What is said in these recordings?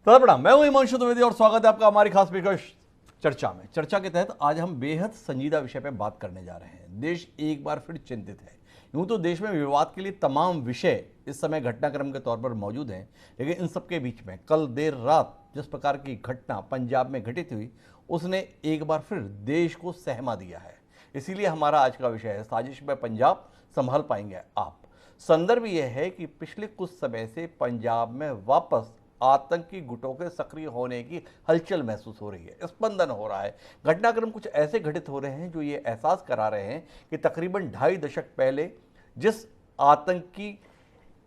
तो प्रणाम, मैं हूं हिमांशु द्विवेदी और स्वागत है आपका हमारी खास पेशकश चर्चा में। चर्चा के तहत आज हम बेहद संजीदा विषय पर बात करने जा रहे हैं। देश एक बार फिर चिंतित है। यूं तो देश में विवाद के लिए तमाम विषय इस समय घटनाक्रम के तौर पर मौजूद हैं, लेकिन इन सबके बीच में कल देर रात जिस प्रकार की घटना पंजाब में घटित हुई, उसने एक बार फिर देश को सहमा दिया है। इसीलिए हमारा आज का विषय है साजिश में पंजाब, संभाल पाएंगे आप। संदर्भ यह है कि पिछले कुछ समय से पंजाब में वापस आतंकी गुटों के सक्रिय होने की हलचल महसूस हो रही है, स्पंदन हो रहा है। घटनाक्रम कुछ ऐसे घटित हो रहे हैं जो ये एहसास करा रहे हैं कि तकरीबन 2.5 दशक पहले जिस आतंकी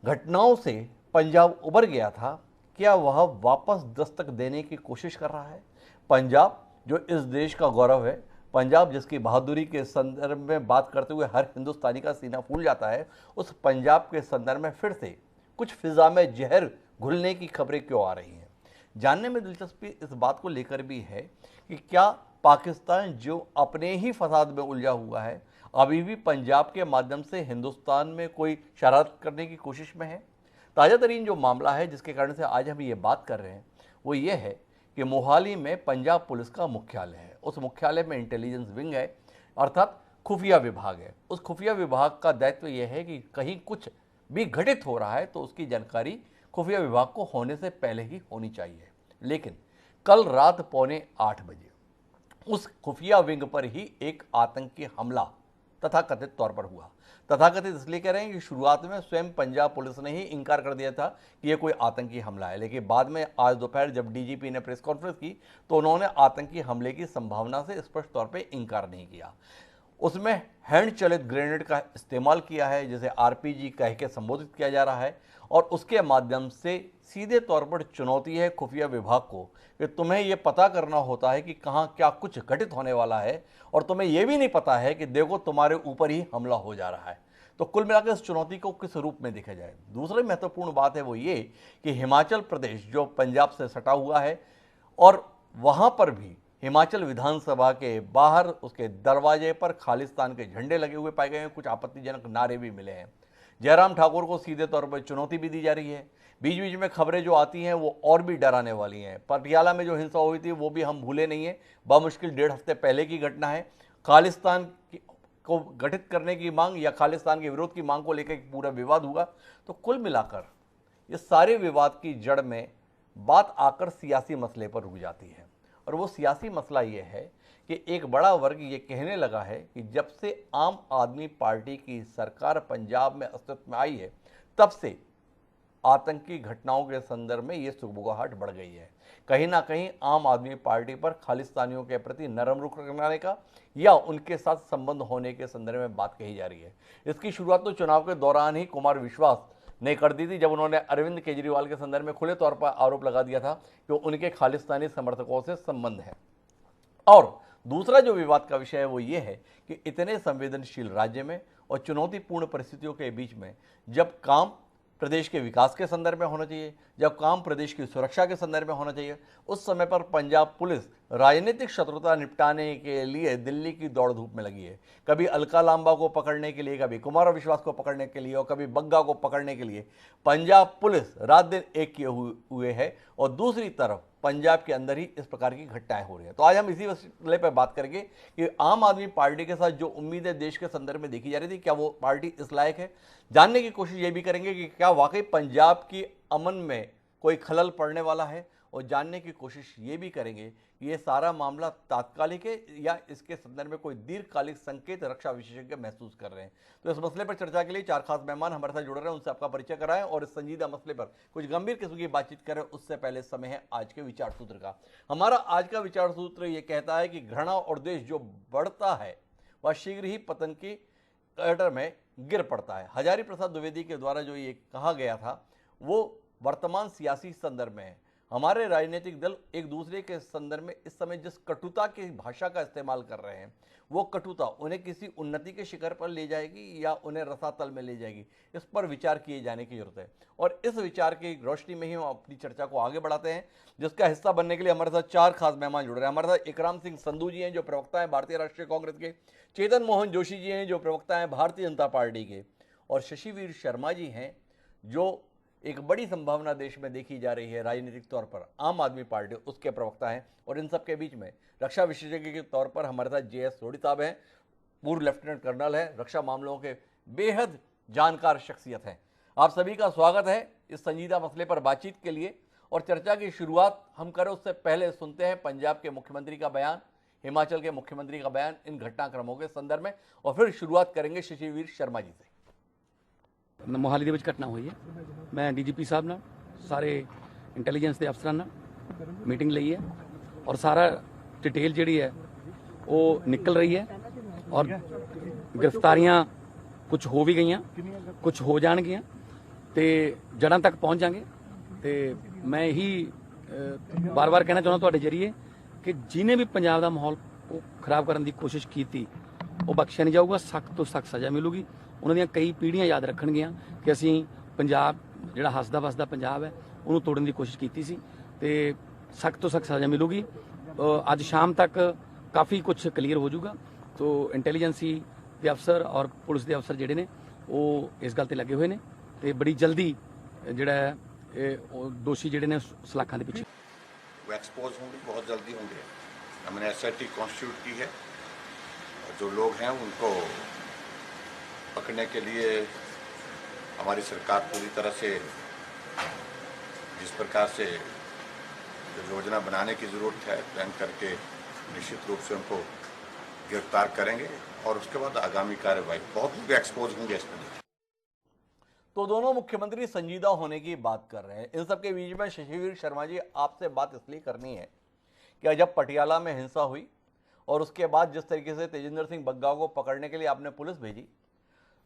घटनाओं से पंजाब उबर गया था, क्या वह वापस दस्तक देने की कोशिश कर रहा है। पंजाब जो इस देश का गौरव है, पंजाब जिसकी बहादुरी के संदर्भ में बात करते हुए हर हिंदुस्तानी का सीना फूल जाता है, उस पंजाब के संदर्भ में फिर से कुछ फिजा में जहर घुलने की खबरें क्यों आ रही हैं। जानने में दिलचस्पी इस बात को लेकर भी है कि क्या पाकिस्तान जो अपने ही फसाद में उलझा हुआ है, अभी भी पंजाब के माध्यम से हिंदुस्तान में कोई शरारत करने की कोशिश में है। ताज़ा तरीन जो मामला है जिसके कारण से आज हम ये बात कर रहे हैं, वो ये है कि मोहाली में पंजाब पुलिस का मुख्यालय है। उस मुख्यालय में इंटेलिजेंस विंग है, अर्थात खुफिया विभाग है। उस खुफिया विभाग का दायित्व यह है कि कहीं कुछ भी घटित हो रहा है तो उसकी जानकारी खुफिया विभाग को होने से पहले ही होनी चाहिए। लेकिन कल रात 7:45 बजे उस खुफिया विंग पर ही एक आतंकी हमला तथाकथित तौर पर हुआ। तथाकथित इसलिए कह रहे हैं कि शुरुआत में स्वयं पंजाब पुलिस ने ही इनकार कर दिया था कि यह कोई आतंकी हमला है, लेकिन बाद में आज दोपहर जब डीजीपी ने प्रेस कॉन्फ्रेंस की तो उन्होंने आतंकी हमले की संभावना से स्पष्ट तौर पर इनकार नहीं किया। उसमें हैंड चलित ग्रेनेड का इस्तेमाल किया है, जिसे आरपीजी कह के संबोधित किया जा रहा है, और उसके माध्यम से सीधे तौर पर चुनौती है खुफिया विभाग को कि तुम्हें यह पता करना होता है कि कहाँ क्या कुछ घटित होने वाला है, और तुम्हें यह भी नहीं पता है कि देखो तुम्हारे ऊपर ही हमला हो जा रहा है। तो कुल मिलाकर इस चुनौती को किस रूप में देखा जाए। दूसरी महत्वपूर्ण बात है वो ये कि हिमाचल प्रदेश जो पंजाब से सटा हुआ है, और वहाँ पर भी हिमाचल विधानसभा के बाहर उसके दरवाजे पर खालिस्तान के झंडे लगे हुए पाए गए हैं। कुछ आपत्तिजनक नारे भी मिले हैं। जयराम ठाकुर को सीधे तौर पर चुनौती भी दी जा रही है। बीच बीच में खबरें जो आती हैं वो और भी डराने वाली हैं। पटियाला में जो हिंसा हुई थी वो भी हम भूले नहीं है, बामुश्किल 1.5 हफ्ते पहले की घटना है। खालिस्तान को गठित करने की मांग या खालिस्तान के विरोध की मांग को लेकर पूरा विवाद हुआ। तो कुल मिलाकर इस सारे विवाद की जड़ में बात आकर सियासी मसले पर रुक जाती है, और वो सियासी मसला ये है कि एक बड़ा वर्ग ये कहने लगा है कि जब से आम आदमी पार्टी की सरकार पंजाब में अस्तित्व में आई है, तब से आतंकी घटनाओं के संदर्भ में ये सुगबुगाहट बढ़ गई है। कहीं ना कहीं आम आदमी पार्टी पर खालिस्तानियों के प्रति नरम रुख रखने का या उनके साथ संबंध होने के संदर्भ में बात कही जा रही है। इसकी शुरुआत तो चुनाव के दौरान ही कुमार विश्वास ने कर दी थी, जब उन्होंने अरविंद केजरीवाल के संदर्भ में खुले तौर पर आरोप लगा दिया था कि उनके खालिस्तानी समर्थकों से संबंध है। और दूसरा जो विवाद का विषय है वो ये है कि इतने संवेदनशील राज्य में और चुनौतीपूर्ण परिस्थितियों के बीच में जब काम प्रदेश के विकास के संदर्भ में होना चाहिए, जब काम प्रदेश की सुरक्षा के संदर्भ में होना चाहिए, उस समय पर पंजाब पुलिस राजनीतिक शत्रुता निपटाने के लिए दिल्ली की दौड़ धूप में लगी है। कभी अलका लांबा को पकड़ने के लिए, कभी कुमार विश्वास को पकड़ने के लिए, और कभी बग्गा को पकड़ने के लिए पंजाब पुलिस रात दिन एक किए हुए है, और दूसरी तरफ पंजाब के अंदर ही इस प्रकार की घटनाएं हो रही है। तो आज हम इसी मसले पर बात करेंगे कि आम आदमी पार्टी के साथ जो उम्मीदें देश के संदर्भ में देखी जा रही थी, क्या वो पार्टी इस लायक है। जानने की कोशिश ये भी करेंगे कि क्या वाकई पंजाब की अमन में कोई खलल पड़ने वाला है, और जानने की कोशिश ये भी करेंगे कि ये सारा मामला तात्कालिक है या इसके संदर्भ में कोई दीर्घकालिक संकेत रक्षा विशेषज्ञ महसूस कर रहे हैं। तो इस मसले पर चर्चा के लिए 4 खास मेहमान हमारे साथ जुड़ रहे हैं, उनसे आपका परिचय कराएं और इस संजीदा मसले पर कुछ गंभीर किस्म की बातचीत करें। उससे पहले समय है आज के विचार सूत्र का। हमारा आज का विचार सूत्र ये कहता है कि घृणा और द्वेष जो बढ़ता है वह शीघ्र ही पतन की कटर में गिर पड़ता है। हजारी प्रसाद द्विवेदी के द्वारा जो ये कहा गया था वो वर्तमान सियासी संदर्भ में है। हमारे राजनीतिक दल एक दूसरे के संदर्भ में इस समय जिस कटुता की भाषा का इस्तेमाल कर रहे हैं, वो कटुता उन्हें किसी उन्नति के शिखर पर ले जाएगी या उन्हें रसातल में ले जाएगी, इस पर विचार किए जाने की जरूरत है। और इस विचार की रोशनी में ही हम अपनी चर्चा को आगे बढ़ाते हैं, जिसका हिस्सा बनने के लिए हमारे साथ 4 खास मेहमान जुड़ रहे हैं। हमारे साथ इकराम सिंह संधू जी हैं जो प्रवक्ता हैं भारतीय राष्ट्रीय कांग्रेस के, चेतन मोहन जोशी जी हैं जो प्रवक्ता हैं भारतीय जनता पार्टी के, और शशिवीर शर्मा जी हैं जो एक बड़ी संभावना देश में देखी जा रही है राजनीतिक तौर पर। आम आदमी पार्टी उसके प्रवक्ता हैं और इन सब के बीच में रक्षा विशेषज्ञ के तौर पर हमारे साथ JS सोढ़ी साहब हैं, पूर्व लेफ्टिनेंट कर्नल है, रक्षा मामलों के बेहद जानकार शख्सियत हैं। आप सभी का स्वागत है इस संजीदा मसले पर बातचीत के लिए। और चर्चा की शुरुआत हम करें उससे पहले सुनते हैं पंजाब के मुख्यमंत्री का बयान, हिमाचल के मुख्यमंत्री का बयान इन घटनाक्रमों के संदर्भ में, और फिर शुरुआत करेंगे शशिवीर शर्मा जी से। मोहाली ਦੇ ਵਿੱਚ ਘਟਨਾ ਹੋਈ ਹੈ। मैं DGP ਸਾਹਿਬ ਨਾਲ ਸਾਰੇ ਇੰਟੈਲੀਜੈਂਸ ਦੇ ਅਫਸਰਾਂ ਨਾਲ ਮੀਟਿੰਗ ਲਈ ਹੈ ਔਰ ਸਾਰਾ ਡਿਟੇਲ ਜਿਹੜੀ ਹੈ ਉਹ ਨਿਕਲ ਰਹੀ ਹੈ ਔਰ ਗ੍ਰਿਫਤਾਰੀਆਂ ਕੁਝ ਹੋ ਵੀ ਗਈਆਂ, ਕੁਝ ਹੋ ਜਾਣਗੀਆਂ ਤੇ ਜੜਾਂ ਤੱਕ ਪਹੁੰਚ ਜਾਾਂਗੇ। ਤੇ ਮੈਂ ਇਹੀ ਬਾਰ-ਬਾਰ ਕਹਿਣਾ ਚਾਹੁੰਦਾ ਤੁਹਾਡੇ ਜਰੀਏ ਕਿ ਜਿਹਨੇ ਵੀ ਪੰਜਾਬ ਦਾ ਮਾਹੌਲ ਖਰਾਬ ਕਰਨ ਦੀ ਕੋਸ਼ਿਸ਼ ਕੀਤੀ ਉਹ ਬਖਸ਼ਿਆ ਨਹੀਂ ਜਾਊਗਾ, ਸਖਤ ਤੋਂ ਸਖਤ ਸਜ਼ਾ ਮਿਲੂਗੀ। ਉਹਨਾਂ ਦੀਆਂ ਕਈ ਪੀੜ੍ਹੀਆਂ ਯਾਦ ਰੱਖਣਗੀਆਂ ਕਿ ਅਸੀਂ ਪੰਜਾਬ ਜਿਹੜਾ ਹੱਸਦਾ ਵਸਦਾ ਪੰਜਾਬ ਹੈ ਉਹਨੂੰ ਤੋੜਨ ਦੀ ਕੋਸ਼ਿਸ਼ ਕੀਤੀ ਸੀ ਤੇ ਸਖਤ ਤੋਂ ਸਖਤ ਸਜ਼ਾ ਮਿਲੂਗੀ। ਅੱਜ ਸ਼ਾਮ ਤੱਕ ਕਾਫੀ ਕੁਝ ਕਲੀਅਰ ਹੋ ਜਾਊਗਾ। ਤੋ ਇੰਟੈਲੀਜੈਂਸੀ ਦੇ ਅਫਸਰ ਔਰ ਪੁਲਿਸ ਦੇ ਅਫਸਰ ਜਿਹੜੇ ਨੇ ਉਹ ਇਸ ਗੱਲ ਤੇ ਲੱਗੇ ਹੋਏ ਨੇ ਤੇ ਬੜੀ ਜਲਦੀ ਜਿਹੜਾ ਇਹ ਦੋਸ਼ੀ ਜਿਹੜੇ ਨੇ ਸਲਾਖਾਂ ਦੇ ਪਿੱਛੇ वो एक्सपोज होंगे, बहुत जल्दी होंगे। हमने SIT कॉन्स्टिट्यूट की है और जो लोग हैं उनको पकड़ने के लिए हमारी सरकार पूरी तरह से जिस प्रकार से जो योजना बनाने की ज़रूरत है प्लान करके निश्चित रूप से उनको गिरफ्तार करेंगे और उसके बाद आगामी कार्रवाई बहुत लोग एक्सपोज होंगे इसमें। तो दोनों मुख्यमंत्री संजीदा होने की बात कर रहे हैं। इन सब के बीच में शशिवीर शर्मा जी आपसे बात इसलिए करनी है कि जब पटियाला में हिंसा हुई और उसके बाद जिस तरीके से तेजिंदर सिंह बग्गा को पकड़ने के लिए आपने पुलिस भेजी,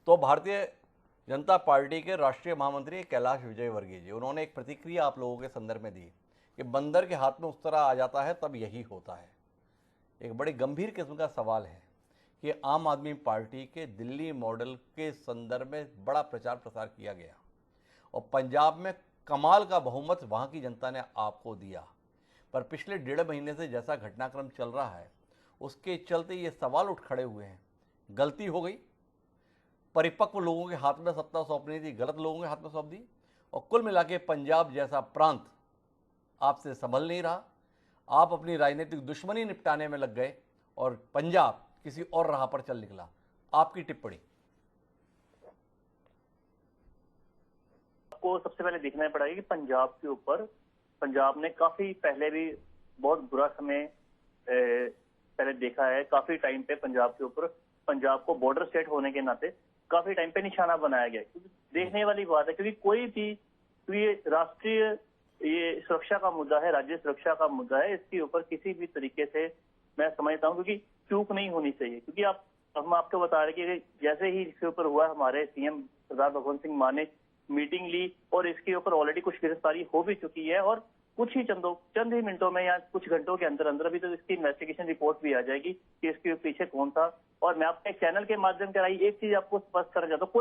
तो भारतीय जनता पार्टी के राष्ट्रीय महामंत्री कैलाश विजयवर्गीय जी उन्होंने एक प्रतिक्रिया आप लोगों के संदर्भ में दी कि बंदर के हाथ में उस तरह आ जाता है तब यही होता है। एक बड़े गंभीर किस्म का सवाल है कि आम आदमी पार्टी के दिल्ली मॉडल के संदर्भ में बड़ा प्रचार प्रसार किया गया और पंजाब में कमाल का बहुमत वहाँ की जनता ने आपको दिया, पर पिछले 1.5 महीने से जैसा घटनाक्रम चल रहा है उसके चलते ये सवाल उठ खड़े हुए हैं, गलती हो गई, परिपक्व लोगों के हाथ में सत्ता सौंपनी थी, गलत लोगों के हाथ में सौंप दी, और कुल मिला के पंजाब जैसा प्रांत आपसे संभल नहीं रहा। आप अपनी राजनीतिक दुश्मनी निपटाने में लग गए और पंजाब किसी और राह पर चल निकला। आपकी टिप्पणी। आपको सबसे पहले देखना पड़ेगा कि पंजाब के ऊपर पंजाब ने काफी पहले भी बहुत बुरा समय पहले देखा है। काफी टाइम पे पंजाब के ऊपर पंजाब को बॉर्डर स्टेट होने के नाते काफी टाइम पे निशाना बनाया गया। क्योंकि देखने वाली बात है, क्योंकि कोई भी ये राष्ट्रीय ये सुरक्षा का मुद्दा है, राज्य सुरक्षा का मुद्दा है, इसके ऊपर किसी भी तरीके से मैं समझता हूँ क्योंकि चूक नहीं होनी चाहिए। क्योंकि हम आपको बता रहे कि जैसे ही इसके ऊपर हुआ, हमारे CM सरदार भगवंत सिंह मान ने मीटिंग ली और इसके ऊपर ऑलरेडी कुछ गिरफ्तारी हो भी चुकी है और कुछ ही चंद ही मिनटों में या कुछ घंटों के अंदर अंदर अभी तो इसकी इन्वेस्टिगेशन रिपोर्ट भी आ जाएगी कि इसके पीछे कौन था। और मैं आपके चैनल के माध्यम से आई एक चीज आपको स्पष्ट करना चाहता हूँ,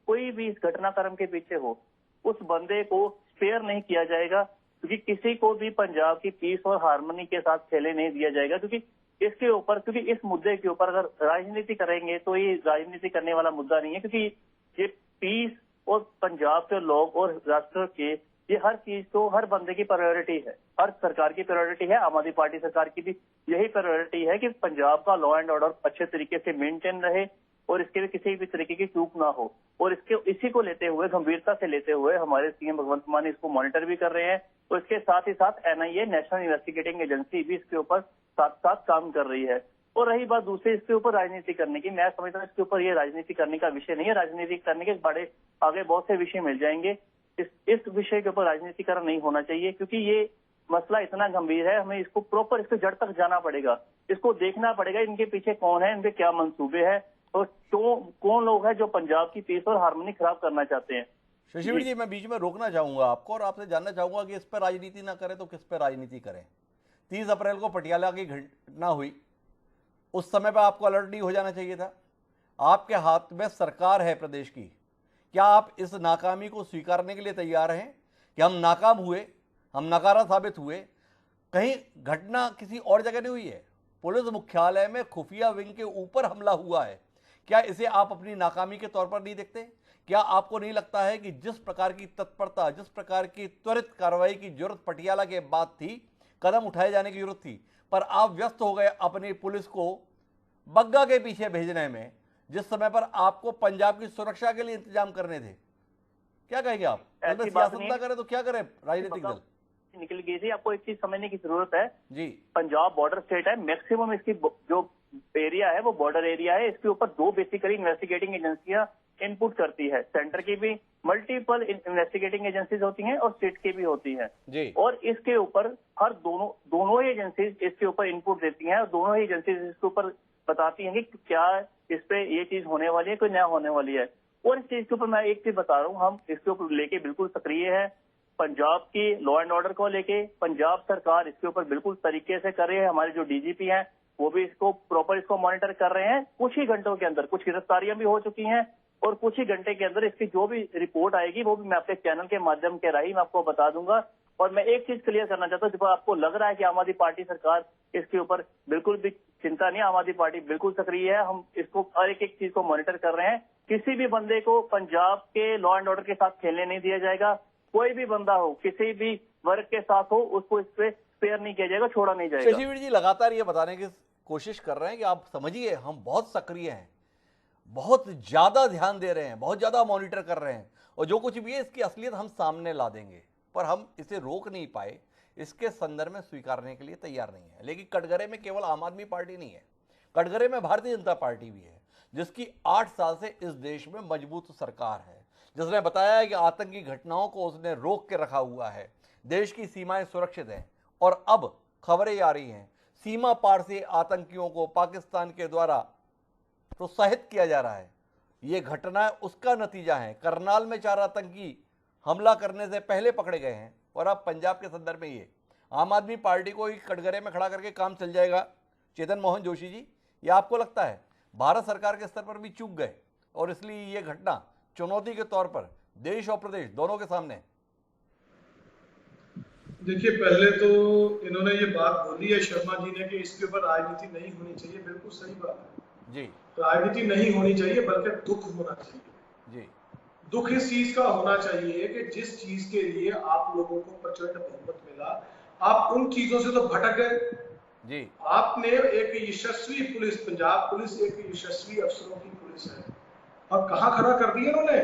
कोई भी इस घटनाक्रम के पीछे हो उस बंदे को स्पेयर नहीं किया जाएगा, क्योंकि किसी को भी पंजाब की पीस और हार्मनी के साथ खेले नहीं दिया जाएगा। क्योंकि इसके ऊपर, क्योंकि इस मुद्दे के ऊपर अगर राजनीति करेंगे तो ये राजनीति करने वाला मुद्दा नहीं है, क्योंकि ये पीस और पंजाब के लोग और राष्ट्र के ये हर चीज तो हर बंदे की प्रायोरिटी है, हर सरकार की प्रायोरिटी है। आम आदमी पार्टी सरकार की भी यही प्रायोरिटी है कि पंजाब का लॉ एंड ऑर्डर अच्छे तरीके से मेंटेन रहे और इसके भी किसी भी तरीके की चूक ना हो। और इसी को लेते हुए, गंभीरता से लेते हुए हमारे CM भगवंत मान इसको मॉनिटर भी कर रहे हैं। तो इसके साथ ही साथ NIA नेशनल इन्वेस्टिगेटिंग एजेंसी भी इसके ऊपर साथ साथ काम कर रही है। और रही बात दूसरी इसके ऊपर राजनीति करने की, मैं समझता हूँ इसके ऊपर ये राजनीति करने का विषय नहीं है। राजनीति करने के बड़े आगे बहुत से विषय मिल जाएंगे। इस विषय के ऊपर राजनीतिकरण नहीं होना चाहिए, क्योंकि ये मसला इतना गंभीर है। हमें इसको प्रॉपर इसके जड़ तक जाना पड़ेगा, इसको देखना पड़ेगा इनके पीछे कौन है, इनके क्या मंसूबे हैं और कौन लोग हैं जो पंजाब की पीस और हार्मनी खराब करना चाहते हैं। शशिवीर जी, मैं बीच में रोकना चाहूंगा आपको और आपसे जानना चाहूंगा कि इस पर राजनीति ना करें तो किस पर राजनीति करें। 30 अप्रैल को पटियाला की घटना हुई, उस समय पर आपको अलर्ट नहीं हो जाना चाहिए था? आपके हाथ में सरकार है प्रदेश की, क्या आप इस नाकामी को स्वीकारने के लिए तैयार हैं कि हम नाकाम हुए, हम नकारा साबित हुए? कहीं घटना किसी और जगह नहीं हुई है, पुलिस मुख्यालय में खुफिया विंग के ऊपर हमला हुआ है। क्या इसे आप अपनी नाकामी के तौर पर नहीं देखते क्या आपको नहीं लगता है कि जिस प्रकार की तत्परता, जिस प्रकार की त्वरित कार्रवाई की जरूरत पटियाला के बाद थी, कदम उठाए जाने की जरूरत थी, पर आप व्यस्त हो गए अपनी पुलिस को बग्गा के पीछे भेजने में, जिस समय पर आपको पंजाब की सुरक्षा के लिए इंतजाम करने थे? क्या कहेंगे आप? ऐसी इसमें बात सियासत नहीं ना है। करें तो क्या करें राजनीतिक दल? निकल गई थी। आपको एक चीज समझने की जरूरत है, जी पंजाब बॉर्डर स्टेट है, मैक्सिमम इसकी जो एरिया है वो बॉर्डर एरिया है। इसके ऊपर दो बेसिकली इन्वेस्टिगेटिंग एजेंसियां इनपुट करती है। सेंटर की भी मल्टीपल इन्वेस्टिगेटिंग एजेंसीज होती हैं और स्टेट की भी होती हैं जी और इसके ऊपर हर दोनों ही एजेंसीज इसके ऊपर इनपुट देती हैं और दोनों ही एजेंसीज इसके ऊपर बताती हैं कि क्या इस पे ये चीज होने वाली है, कोई नया होने वाली है। और इस चीज के ऊपर मैं एक चीज बता रहा हूँ, हम इसके ऊपर लेके बिल्कुल सक्रिय है। पंजाब की लॉ एंड ऑर्डर को लेके पंजाब सरकार इसके ऊपर बिल्कुल तरीके से कर रही है। हमारे जो डीजीपी हैं वो भी इसको प्रॉपर इसको मॉनिटर कर रहे हैं। कुछ ही घंटों के अंदर कुछ गिरफ्तारियां भी हो चुकी हैं और कुछ ही घंटे के अंदर इसकी जो भी रिपोर्ट आएगी वो भी मैं अपने चैनल के माध्यम के राही मैं आपको बता दूंगा। और मैं एक चीज क्लियर करना चाहता हूँ, जब आपको लग रहा है कि आम आदमी पार्टी सरकार इसके ऊपर बिल्कुल भी चिंता नहीं, आम आदमी पार्टी बिल्कुल सक्रिय है। हम इसको हर एक चीज को मॉनिटर कर रहे हैं। किसी भी बंदे को पंजाब के लॉ एंड ऑर्डर के साथ खेलने नहीं दिया जाएगा। कोई भी बंदा हो, किसी भी वर्ग के साथ हो, उसको इस पे स्पेयर नहीं किया जाएगा, छोड़ा नहीं जाएगा। शशिवीर जी लगातार ये बताने की कोशिश कर रहे हैं कि आप समझिए हम बहुत सक्रिय हैं, बहुत ज्यादा ध्यान दे रहे हैं, बहुत ज्यादा मॉनिटर कर रहे हैं और जो कुछ भी है इसकी असलियत हम सामने ला देंगे, पर हम इसे रोक नहीं पाए, इसके संदर्भ में स्वीकारने के लिए तैयार नहीं है। लेकिन कटघरे में केवल आम आदमी पार्टी नहीं है, कटघरे में भारतीय जनता पार्टी भी है, जिसकी 8 साल से इस देश में मजबूत सरकार है, जिसने बताया है कि आतंकी घटनाओं को उसने रोक के रखा हुआ है, देश की सीमाएं सुरक्षित हैं। और अब खबरें आ रही हैं सीमा पार से आतंकियों को पाकिस्तान के द्वारा प्रोत्साहित किया जा रहा है। ये घटनाएं उसका नतीजा है। करनाल में 4 आतंकी हमला करने से पहले पकड़े गए हैं और अब पंजाब के संदर्भ में ये आम आदमी पार्टी को ही कटघरे में खड़ा करके काम चल जाएगा। चेतन मोहन जोशी जी, ये आपको लगता है भारत सरकार के स्तर पर भी चूक गए और इसलिए ये घटना चुनौती के तौर पर देश और प्रदेश दोनों के सामने? देखिए, पहले तो इन्होंने ये बात बोली है शर्मा जी ने कि इसके ऊपर राजनीति नहीं होनी चाहिए। बिल्कुल सही बात है जी, राजनीति नहीं होनी चाहिए, बल्कि दुख होना चाहिए जी दुख इस चीज का होना चाहिए कि जिस चीज के लिए आप लोगों को प्रचंड बहुमत मिला, आप उन चीजों से तो भटक गए। जी आपने एक यशस्वी पुलिस, पंजाब पुलिस एक यशस्वी अफसरों की पुलिस है, और कहाँ खड़ा कर दिया इन्होंने।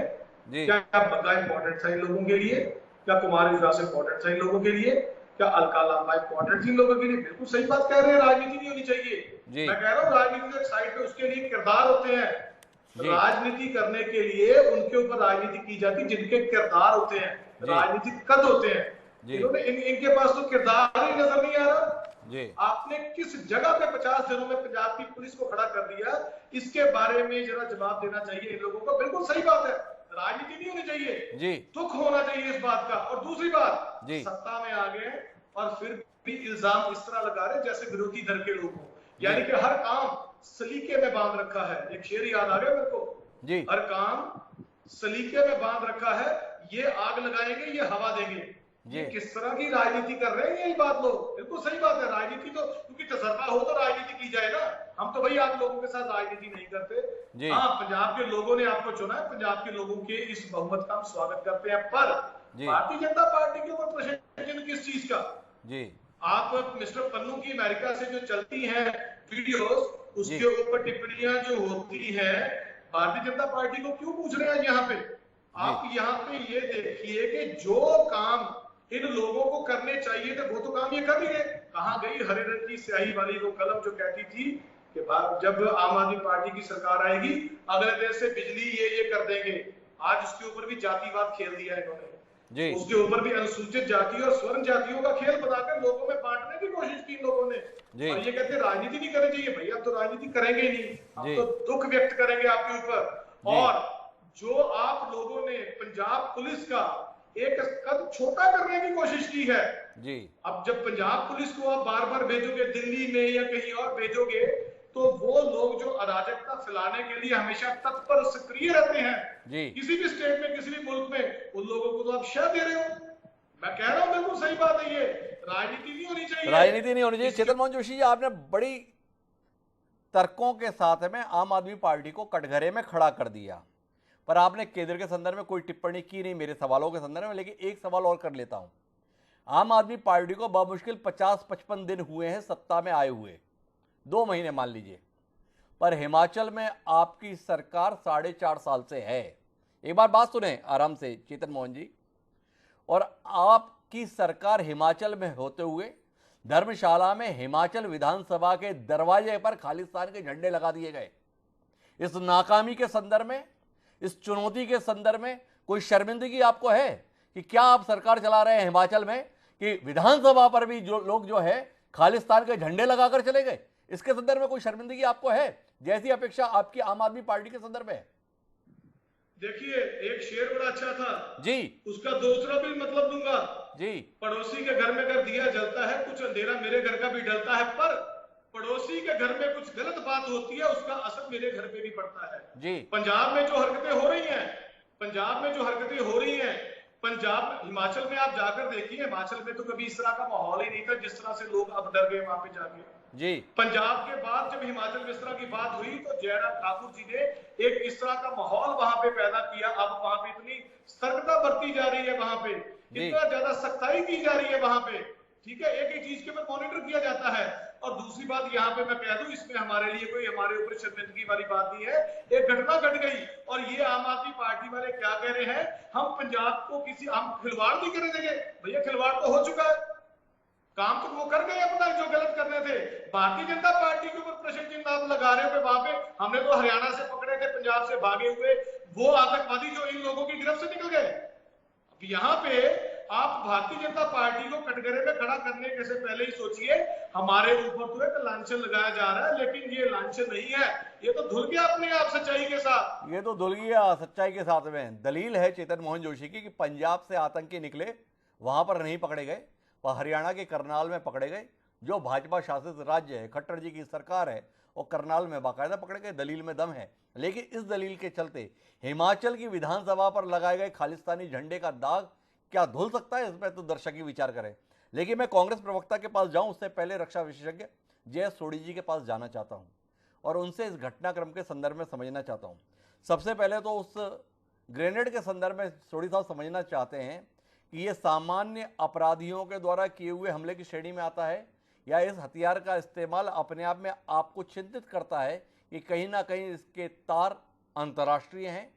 जी क्या बग्गा इंपॉर्टेंट था इन लोगों के लिए? क्या कुमार विश्वास इंपॉर्टेंट था इन लोगों के लिए? क्या अलका लांबा इंपॉर्टेंट थी इन लोगों के लिए? बिल्कुल सही बात कह रहे हैं, राजनीति नहीं होनी चाहिए। जी। मैं कह रहा हूँ राजनीति तो एक साइड पे उसके लिए किरदार होते हैं। जी। राजनीति करने के लिए उनके ऊपर राजनीति की जाती जिनके किरदार होते हैं, जी। राजनीतिक कद होते हैं। जी। इन्होंने इनके पास तो किरदार ही नजर नहीं आ रहा। जी आपने किस जगह पे 50 दिनों में पंजाब की पुलिस को खड़ा कर दिया, इसके बारे में जरा जवाब देना चाहिए इन लोगों को। बिल्कुल सही बात है, राजनीति नहीं होनी चाहिए, जी दुख होना चाहिए इस बात का। और दूसरी बात, जी। सत्ता में आ गए और फिर भी इल्जाम इस तरह लगा रहे जैसे विरोधी दल के लोग हों, यानी कि हर काम सलीके में बांध रखा है। एक शेर याद आ गया मेरे को, जी हर काम सलीके में बांध रखा है, ये आग लगाएंगे, ये हवा देंगे। जी। ये किस तरह की राजनीति कर रहे हैं? यही बात लोग, बिल्कुल सही बात है। राजनीति तो क्योंकि तजर्बा हो तो राजनीति की जाए ना। हम तो भाई आप लोगों के साथ राजनीति नहीं करते। हाँ, पंजाब के लोगों ने आपको चुना है, पंजाब के लोगों के इस बहुमत का हम स्वागत करते हैं, पर भारतीय जनता पार्टी के ऊपर प्रश्न किस चीज का? जी आप मिस्टर पन्नू की अमेरिका से जो चलती हैं वीडियोस, उसके ऊपर टिप्पणियां जो होती हैं, भारतीय जनता पार्टी को क्यों पूछ रहे हैं यहाँ पे? आप यहाँ पे ये देखिए कि जो काम इन लोगों को करने चाहिए थे वो तो काम ये कर ही गए। कहाँ गई हरे रंग की स्याही वाली वो कलम जो कहती थी कि जब आम आदमी पार्टी की सरकार आएगी अगले दिन से बिजली ये कर देंगे। आज उसके ऊपर भी जातिवाद खेल दिया इन्होंने जी। उसके ऊपर भी अनुसूचित जाति और स्वर्ण जातियों का खेल बनाकर लोगों में बांटने की कोशिश की इन लोगों ने। और ये कहते राजनीति नहीं करनी चाहिए। भैया, अब तो राजनीति करेंगे ही नहीं, हम तो दुख व्यक्त करेंगे आपके ऊपर। और जो आप लोगों ने पंजाब पुलिस का एक कद छोटा करने की कोशिश की है जी। अब जब पंजाब पुलिस को आप बार बार भेजोगे दिल्ली में या कहीं और भेजोगे, तो वो लोग जो अराजकता फैलाने के लिए हमेशा तत्पर सक्रिय रहते हैं जी। किसी भी स्टेट में, किसी भी मुल्क में, उन लोगों को तो आप शह दे रहे हो। मैं कह रहा हूं बिल्कुल सही बात है, ये राजनीति नहीं होनी चाहिए। राजनीति नहीं होनी चाहिए। चेतन मोहन जोशी जी, आपने बड़ी तर्कों के साथ में आम आदमी पार्टी को कटघरे में खड़ा कर दिया। पर आपने केंद्र के संदर्भ में कोई टिप्पणी की नहीं मेरे सवालों के संदर्भ में। लेकिन एक सवाल और कर लेता हूं। आम आदमी पार्टी को बमुश्किल 50-55 दिन हुए हैं सत्ता में आए हुए, 2 महीने मान लीजिए, पर हिमाचल में आपकी सरकार 4.5 साल से है। एक बार बात सुने आराम से चेतन मोहन जी। और आपकी सरकार हिमाचल में होते हुए धर्मशाला में हिमाचल विधानसभा के दरवाजे पर खालिस्तान के झंडे लगा दिए गए। इस नाकामी के संदर्भ में, इस चुनौती के संदर्भ में कोई शर्मिंदगी आपको है कि क्या आप सरकार चला रहे हैं हिमाचल में कि विधानसभा पर भी जो लोग जो है खालिस्तान के झंडे लगाकर चले गए? इसके संदर्भ में कोई शर्मिंदगी आपको है, जैसी अपेक्षा आपकी आम आदमी पार्टी के संदर्भ में है? देखिए, एक शेर बड़ा अच्छा था जी, उसका दूसरा भी मतलब दूंगा जी, पड़ोसी के घर में अगर दिया जलता है, कुछ अंधेरा मेरे घर का भी डलता है, पर पड़ोसी के घर में कुछ गलत बात होती है, उसका असर मेरे घर पे भी पड़ता है। जी, पंजाब में जो हरकतें हो रही हैं, पंजाब में जो हरकतें हो रही हैं, पंजाब हिमाचल में आप जाकर देखिए, हिमाचल में तो कभी इस तरह का माहौल ही नहीं था जिस तरह से लोग अब डर गए वहां पे जाके। जी, पंजाब के बाद जब हिमाचल में इस तरह की बात हुई तो जयराम ठाकुर जी ने एक इस तरह का माहौल वहां पे पैदा किया। अब वहां पे इतनी सतर्कता बरती जा रही है, वहां पे इतना ज्यादा सख्ताई की जा रही है वहां पे, ठीक है, एक एक चीज के ऊपर मॉनिटर किया जाता है। और दूसरी बात यहाँ पे मैं कह दूं, इसमें हमारे लिए कोई हमारे ऊपर शर्मिंदगी वाली बात नहीं है। एक घटना घट गई और ये आम आदमी पार्टी वाले क्या कह रहे हैं, हम पंजाब को किसी हम खिलवाड़ नहीं करने देंगे। भैया खिलवाड़ तो हो चुका है, काम तो वो कर गए अपना जो गलत करने थे। भारतीय जनता पार्टी के ऊपर प्रश्न चिन्ह आप लगा रहे हो वहां पे। हमने तो हरियाणा से पकड़े थे, पंजाब से भागे हुए वो आतंकवादी जो इन लोगों की गिरफ्त से निकल गए। अब यहाँ पे आप भारतीय जनता पार्टी को कटघरे में खड़ा करने के से पहले ही सोचिए, हमारे ऊपर तो एक लांछन लगाया जा रहा है, लेकिन ये लांछन नहीं है, ये तो धुल गया अपने आप सच्चाई के साथ। ये तो धुल गया सच्चाई के साथ में। दलील है चेतन मोहन जोशी की कि पंजाब से आतंकी निकले, वहां पर नहीं पकड़े गए, वह हरियाणा के करनाल में पकड़े गए, जो भाजपा शासित राज्य है, खट्टर जी की सरकार है, और करनाल में बाकायदा पकड़े गए। दलील में दम है। लेकिन इस दलील के चलते हिमाचल की विधानसभा पर लगाए गए खालिस्तानी झंडे का दाग क्या धुल सकता है? इसमें तो दर्शक ही विचार करें। लेकिन मैं कांग्रेस प्रवक्ता के पास जाऊं उससे पहले रक्षा विशेषज्ञ जय सोढ़ी जी के पास जाना चाहता हूं और उनसे इस घटनाक्रम के संदर्भ में समझना चाहता हूं। सबसे पहले तो उस ग्रेनेड के संदर्भ में सोढ़ी साहब समझना चाहते हैं कि ये सामान्य अपराधियों के द्वारा किए हुए हमले की श्रेणी में आता है, या इस हथियार का इस्तेमाल अपने आप में आपको चिंतित करता है कि कहीं ना कहीं इसके तार अंतर्राष्ट्रीय हैं,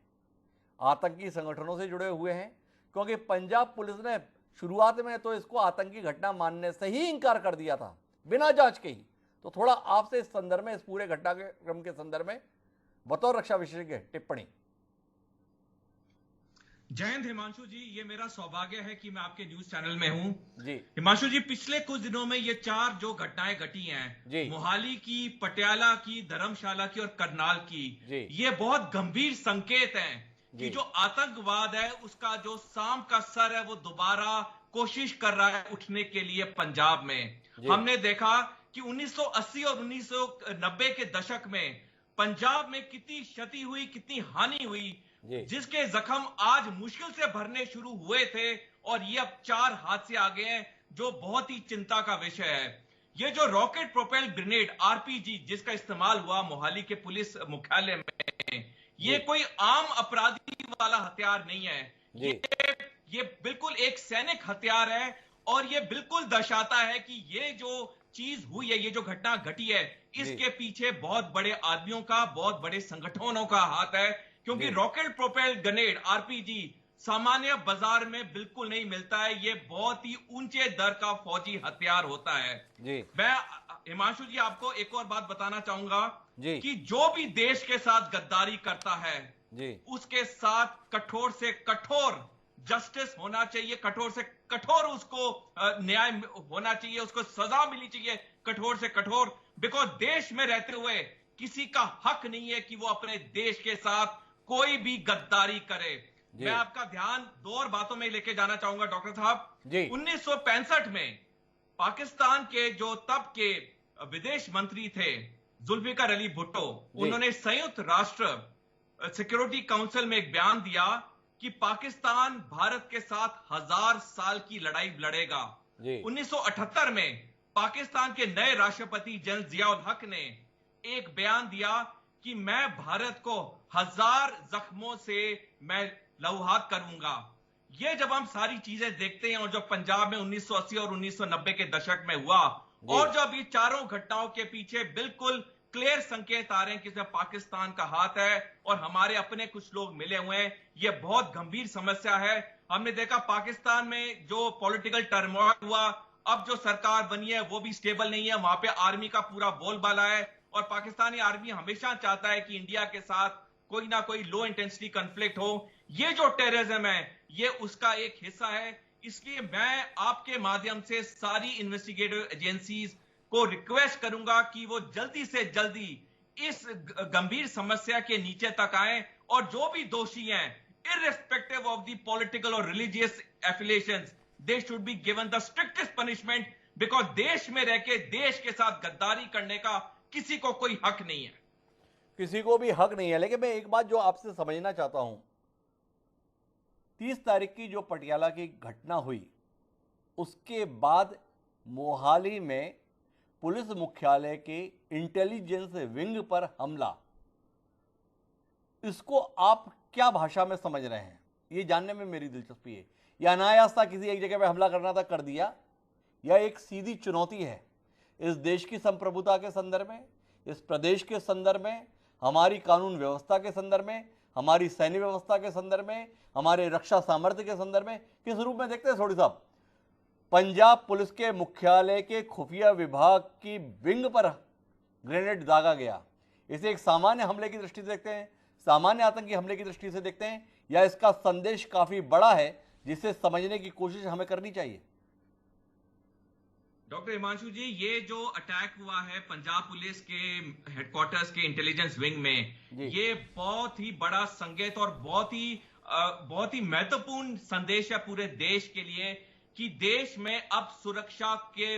आतंकी संगठनों से जुड़े हुए हैं? क्योंकि पंजाब पुलिस ने शुरुआत में तो इसको आतंकी घटना मानने से ही इंकार कर दिया था, बिना जांच के ही। तो थोड़ा आपसे इस संदर्भ में, इस पूरे घटनाक्रम के संदर्भ में बतौर रक्षा विशेषज्ञ टिप्पणी। जय हिंद हिमांशु जी, ये मेरा सौभाग्य है कि मैं आपके न्यूज चैनल में हूं जी। हिमांशु जी, पिछले कुछ दिनों में ये 4 जो घटनाएं घटी हैं, मोहाली की, पटियाला की, धर्मशाला की और करनाल की, ये बहुत गंभीर संकेत हैं कि जो आतंकवाद है उसका जो सांप का सर है वो दोबारा कोशिश कर रहा है उठने के लिए पंजाब में। हमने देखा कि 1980 और 1990 के दशक में पंजाब में कितनी क्षति हुई, कितनी हानि हुई, जिसके जख्म आज मुश्किल से भरने शुरू हुए थे, और ये अब 4 हादसे आ गए हैं जो बहुत ही चिंता का विषय है। ये जो रॉकेट प्रोपेल ग्रेनेड आरपीजी जिसका इस्तेमाल हुआ मोहाली के पुलिस मुख्यालय में, ये कोई आम अपराधी वाला हथियार नहीं है, ये बिल्कुल एक सैनिक हथियार है, और ये बिल्कुल दर्शाता है कि ये जो चीज हुई है, ये जो घटना घटी है, इसके पीछे बहुत बड़े आदमियों का, बहुत बड़े संगठनों का हाथ है। क्योंकि रॉकेट प्रोपेल ग्रेनेड आरपीजी सामान्य बाजार में बिल्कुल नहीं मिलता है, ये बहुत ही ऊंचे दर का फौजी हथियार होता है। मैं हिमांशु जी आपको एक और बात बताना चाहूंगा कि जो भी देश के साथ गद्दारी करता है उसके साथ कठोर से कठोर जस्टिस होना चाहिए, कठोर से कठोर उसको न्याय होना चाहिए, उसको सजा मिलनी चाहिए कठोर से कठोर। बिकॉज देश में रहते हुए किसी का हक नहीं है कि वो अपने देश के साथ कोई भी गद्दारी करे। मैं आपका ध्यान 2 और बातों में लेके जाना चाहूंगा डॉक्टर साहब। 1965 में पाकिस्तान के जो तब के विदेश मंत्री थे जुल्फिकार अली भुट्टो, उन्होंने संयुक्त राष्ट्र सिक्योरिटी काउंसिल में एक बयान दिया कि पाकिस्तान भारत के साथ 1000 साल की लड़ाई लड़ेगा। 1978 में पाकिस्तान के नए राष्ट्रपति जनरल जिया उल हक ने एक बयान दिया कि मैं भारत को 1000 जख्मों से मैं लहूहात करूंगा। ये जब हम सारी चीजें देखते हैं और जो पंजाब में 1980 और 1990 के दशक में हुआ, और जब ये चारों घटनाओं के पीछे बिल्कुल क्लियर संकेत आ रहे हैं कि इसमें पाकिस्तान का हाथ है और हमारे अपने कुछ लोग मिले हुए हैं, ये बहुत गंभीर समस्या है। हमने देखा पाकिस्तान में जो पॉलिटिकल टर्मोइल हुआ, अब जो सरकार बनी है वो भी स्टेबल नहीं है, वहां पे आर्मी का पूरा बोलबाला है और पाकिस्तानी आर्मी हमेशा चाहता है कि इंडिया के साथ कोई ना कोई लो इंटेंसिटी कॉन्फ्लिक्ट हो। ये जो टेररिज्म है ये उसका एक हिस्सा है। इसलिए मैं आपके माध्यम से सारी इन्वेस्टिगेटिव एजेंसीज को रिक्वेस्ट करूंगा कि वो जल्दी से जल्दी इस गंभीर समस्या के नीचे तक आए और जो भी दोषी हैं, इररिस्पेक्टिव ऑफ द पॉलिटिकल और religious affiliations, they should be given the strictest punishment, because देश में रह के देश के साथ गद्दारी करने का किसी को कोई हक नहीं है। किसी को भी हक नहीं है। लेकिन मैं एक बात जो आपसे समझना चाहता हूं, 30 तारीख की जो पटियाला की घटना हुई, उसके बाद मोहाली में पुलिस मुख्यालय के इंटेलिजेंस विंग पर हमला, इसको आप क्या भाषा में समझ रहे हैं? ये जानने में मेरी दिलचस्पी है। या अनायासता किसी एक जगह पे हमला करना था, कर दिया, या एक सीधी चुनौती है इस देश की संप्रभुता के संदर्भ में, इस प्रदेश के संदर्भ में, हमारी कानून व्यवस्था के संदर्भ में, हमारी सैन्य व्यवस्था के संदर्भ में, हमारे रक्षा सामर्थ्य के संदर्भ में? किस रूप में देखते हैं सोढ़ी साहब? पंजाब पुलिस के मुख्यालय के खुफिया विभाग की विंग पर ग्रेनेड दागा गया, इसे एक सामान्य हमले की दृष्टि से देखते हैं, सामान्य आतंकी हमले की दृष्टि से देखते हैं, या इसका संदेश काफी बड़ा है जिसे समझने की कोशिश हमें करनी चाहिए? डॉक्टर हिमांशु जी, ये जो अटैक हुआ है पंजाब पुलिस के हेडक्वार्टर्स के इंटेलिजेंस विंग में, ये बहुत ही बड़ा संकेत और बहुत ही महत्वपूर्ण संदेश है पूरे देश के लिए कि देश में अब सुरक्षा के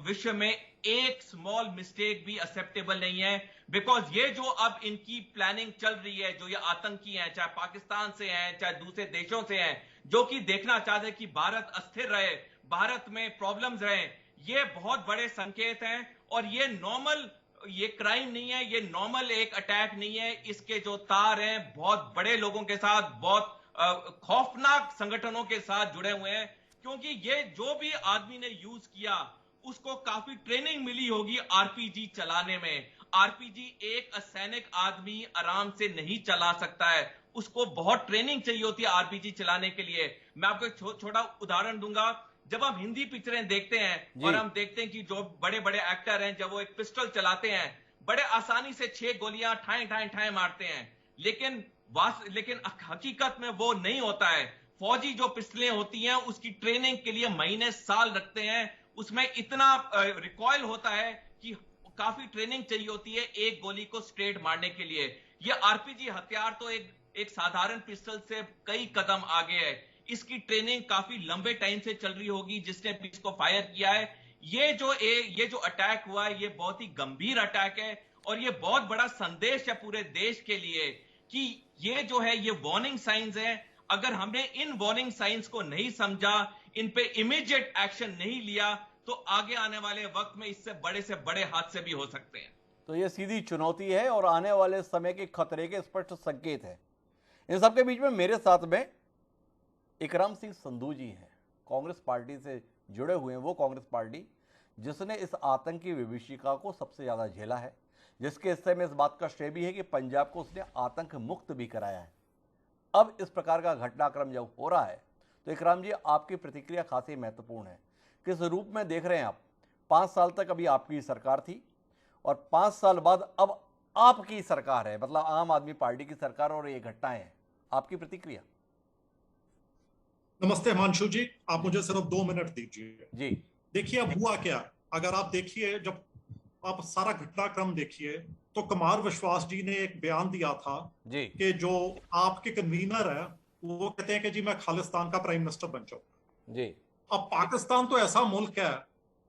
विषय में एक स्मॉल मिस्टेक भी एक्सेप्टेबल नहीं है। बिकॉज ये जो अब इनकी प्लानिंग चल रही है, जो ये आतंकी हैं, चाहे पाकिस्तान से हैं चाहे दूसरे देशों से हैं, जो कि देखना चाहते हैं कि भारत अस्थिर रहे, भारत में प्रॉब्लम्स रहे, ये बहुत बड़े संकेत हैं। और ये नॉर्मल, ये क्राइम नहीं है, ये नॉर्मल एक अटैक नहीं है। इसके जो तार हैं बहुत बड़े लोगों के साथ, बहुत खौफनाक संगठनों के साथ जुड़े हुए हैं, क्योंकि ये जो भी आदमी ने यूज किया उसको काफी ट्रेनिंग मिली होगी आरपीजी चलाने में। आरपीजी एक असैनिक आदमी आराम से नहीं चला सकता है, उसको बहुत ट्रेनिंग चाहिए होती है आरपीजी चलाने के लिए। मैं आपको एक छोटा उदाहरण दूंगा। जब हम हिंदी पिक्चरें देखते हैं और हम देखते हैं कि जो बड़े बड़े एक्टर हैं, जब वो एक पिस्टल चलाते हैं, बड़े आसानी से 6 गोलियां ठाए ठाए ठाए मारते हैं, लेकिन हकीकत में वो नहीं होता है। फौजी जो पिस्टलें होती हैं उसकी ट्रेनिंग के लिए महीने साल रखते हैं, उसमें इतना रिकॉइल होता है कि काफी ट्रेनिंग चाहिए होती है एक गोली को स्ट्रेट मारने के लिए। ये आरपीजी हथियार तो एक साधारण पिस्टल से कई कदम आगे है। इसकी ट्रेनिंग काफी लंबे टाइम से चल रही होगी जिसने इसको फायर किया है। ये जो अटैक हुआ है ये बहुत ही गंभीर अटैक है और ये बहुत बड़ा संदेश है पूरे देश के लिए कि ये जो है ये वार्निंग साइंस है। अगर हमने इन वार्निंग साइंस को नहीं समझा, इन पे इमीडिएट एक्शन नहीं लिया, तो आगे आने वाले वक्त में इससे बड़े हादसे भी हो सकते हैं। तो ये सीधी चुनौती है और आने वाले समय के खतरे के स्पष्ट संकेत है। इन सबके बीच में मेरे साथ में इकराम सिंह संधू जी हैं, कांग्रेस पार्टी से जुड़े हुए हैं। वो कांग्रेस पार्टी जिसने इस आतंकी विभीषिका को सबसे ज़्यादा झेला है, जिसके हिस्से में इस बात का श्रेय भी है कि पंजाब को उसने आतंक मुक्त भी कराया है। अब इस प्रकार का घटनाक्रम जब हो रहा है तो इकराम जी, आपकी प्रतिक्रिया खासी महत्वपूर्ण है। किस रूप में देख रहे हैं आप? 5 साल तक अभी आपकी सरकार थी और 5 साल बाद अब आपकी सरकार है, मतलब आम आदमी पार्टी की सरकार, और ये घटनाएं हैं। आपकी प्रतिक्रिया? नमस्ते हिमांशु जी, आप मुझे सिर्फ 2 मिनट दीजिए। जी देखिए अब हुआ क्या, अगर आप देखिए, जब आप सारा घटनाक्रम देखिए तो कुमार विश्वास जी ने एक बयान दिया था जी कि जो आपके कन्वीनर है वो कहते हैं कि जी मैं खालिस्तान का प्राइम मिनिस्टर बन जाऊं जी। अब पाकिस्तान तो ऐसा मुल्क है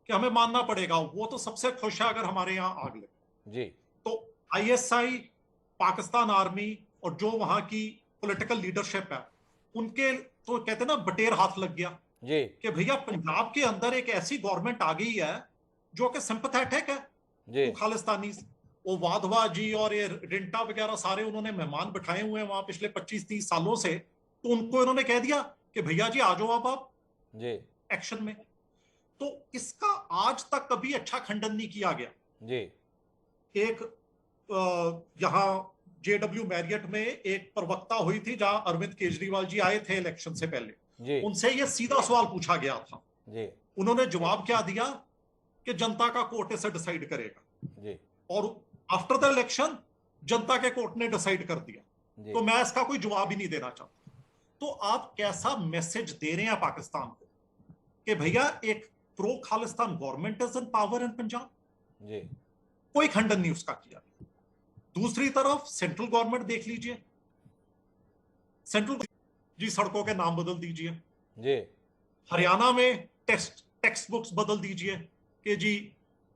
कि हमें मानना पड़ेगा, वो तो सबसे खुश है अगर हमारे यहाँ आग लगे जी। तो ISI, पाकिस्तान आर्मी और जो वहां की पॉलिटिकल लीडरशिप है, उनके तो कहते हैं ना बटेर हाथ लग गया जी कि भैया पंजाब के अंदर एक ऐसी गवर्नमेंट आ गई है जो कि सिंपैथेटिक है जी खालिस्तानी, वो वाधवा जी और ये रिंटा वगैरह सारे उन्होंने मेहमान बिठाए हुए हैं वहां पिछले 25-30 सालों से, तो उनको इन्होंने कह दिया कि भैया जी आ जाओ आप जी एक्शन में। तो इसका आज तक कभी अच्छा खंडन नहीं किया गया जी। एक यहाँ JW मैरियट में एक प्रवक्ता हुई थी जहां अरविंद केजरीवाल जी आए थे इलेक्शन से पहले जी उनसे ये सीधा सवाल पूछा गया था जी उन्होंने जवाब क्या दिया कि जनता का कोर्ट इसे डिसाइड करेगा जी और आफ्टर द इलेक्शन जनता के कोर्ट ने डिसाइड कर दिया। जी। तो मैं इसका कोई जवाब ही नहीं देना चाहता। तो आप कैसा मैसेज दे रहे हैं पाकिस्तान को कि भैया एक pro Khalistan government is in power in Punjab, जी कोई खंडन नहीं उसका किया। दूसरी तरफ सेंट्रल गवर्नमेंट देख लीजिए, सेंट्रल जी सड़कों के नाम बदल दीजिए जी। हरियाणा में टेक्स्ट बुक्स बदल दीजिए कि जी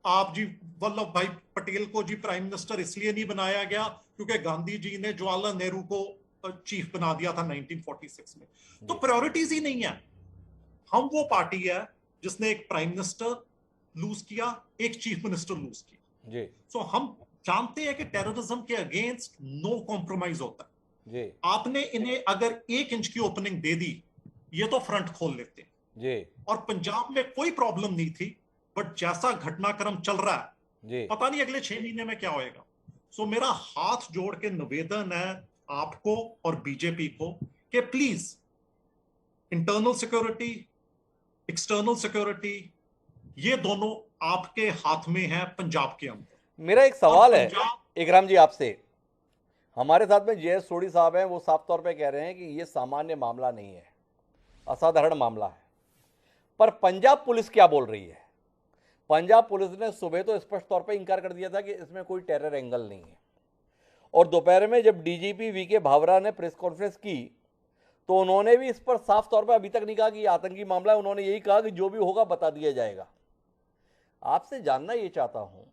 आप जी वल्लभ भाई पटेल को जी प्राइम मिनिस्टर इसलिए नहीं बनाया गया क्योंकि गांधी जी ने जवाहरलाल नेहरू को चीफ बना दिया था 1946 में। तो प्रायोरिटीज ही नहीं है। हम वो पार्टी है जिसने एक प्राइम मिनिस्टर लूज किया, एक चीफ मिनिस्टर लूज किया जी। सो हम जानते हैं कि टेररिज्म के अगेंस्ट नो कॉम्प्रोमाइज होता है जी। आपने इन्हें अगर 1 इंच की ओपनिंग दे दी ये तो फ्रंट खोल लेते जी। और पंजाब में कोई प्रॉब्लम नहीं थी, बट जैसा घटनाक्रम चल रहा है जी। पता नहीं अगले 6 महीने में क्या होएगा। सो मेरा हाथ जोड़ के निवेदन है आपको और बीजेपी को कि please internal security, external security, ये दोनों आपके हाथ में है पंजाब के अंदर। मेरा एक सवाल है इकराम जी आपसे। हमारे साथ में JS सोढ़ी साहब हैं, वो साफ तौर पे कह रहे हैं कि ये सामान्य मामला नहीं है, असाधारण मामला है। पर पंजाब पुलिस क्या बोल रही है? पंजाब पुलिस ने सुबह तो स्पष्ट तौर पे इंकार कर दिया था कि इसमें कोई टेरर एंगल नहीं है, और दोपहर में जब DGP VK भावरा ने प्रेस कॉन्फ्रेंस की तो उन्होंने भी इस पर साफ तौर पे अभी तक नहीं कहा कि आतंकी मामला है। उन्होंने यही कहा कि जो भी होगा बता दिया जाएगा। आपसे जानना ये चाहता हूं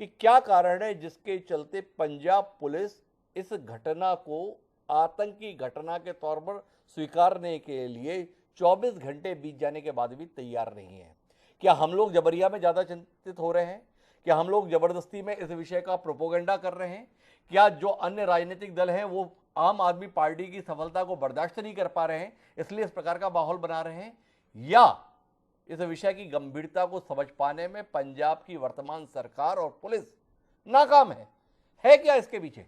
कि क्या कारण है जिसके चलते पंजाब पुलिस इस घटना को आतंकी घटना के तौर पर स्वीकारने के लिए 24 घंटे बीत जाने के बाद भी तैयार नहीं है? क्या हम लोग जबरिया में ज़्यादा चिंतित हो रहे हैं? क्या हम लोग जबरदस्ती में इस विषय का प्रोपोगंडा कर रहे हैं? क्या जो अन्य राजनीतिक दल हैं वो आम आदमी पार्टी की सफलता को बर्दाश्त नहीं कर पा रहे हैं इसलिए इस प्रकार का माहौल बना रहे हैं? या इस विषय की गंभीरता को समझ पाने में पंजाब की वर्तमान सरकार और पुलिस नाकाम है क्या इसके पीछे?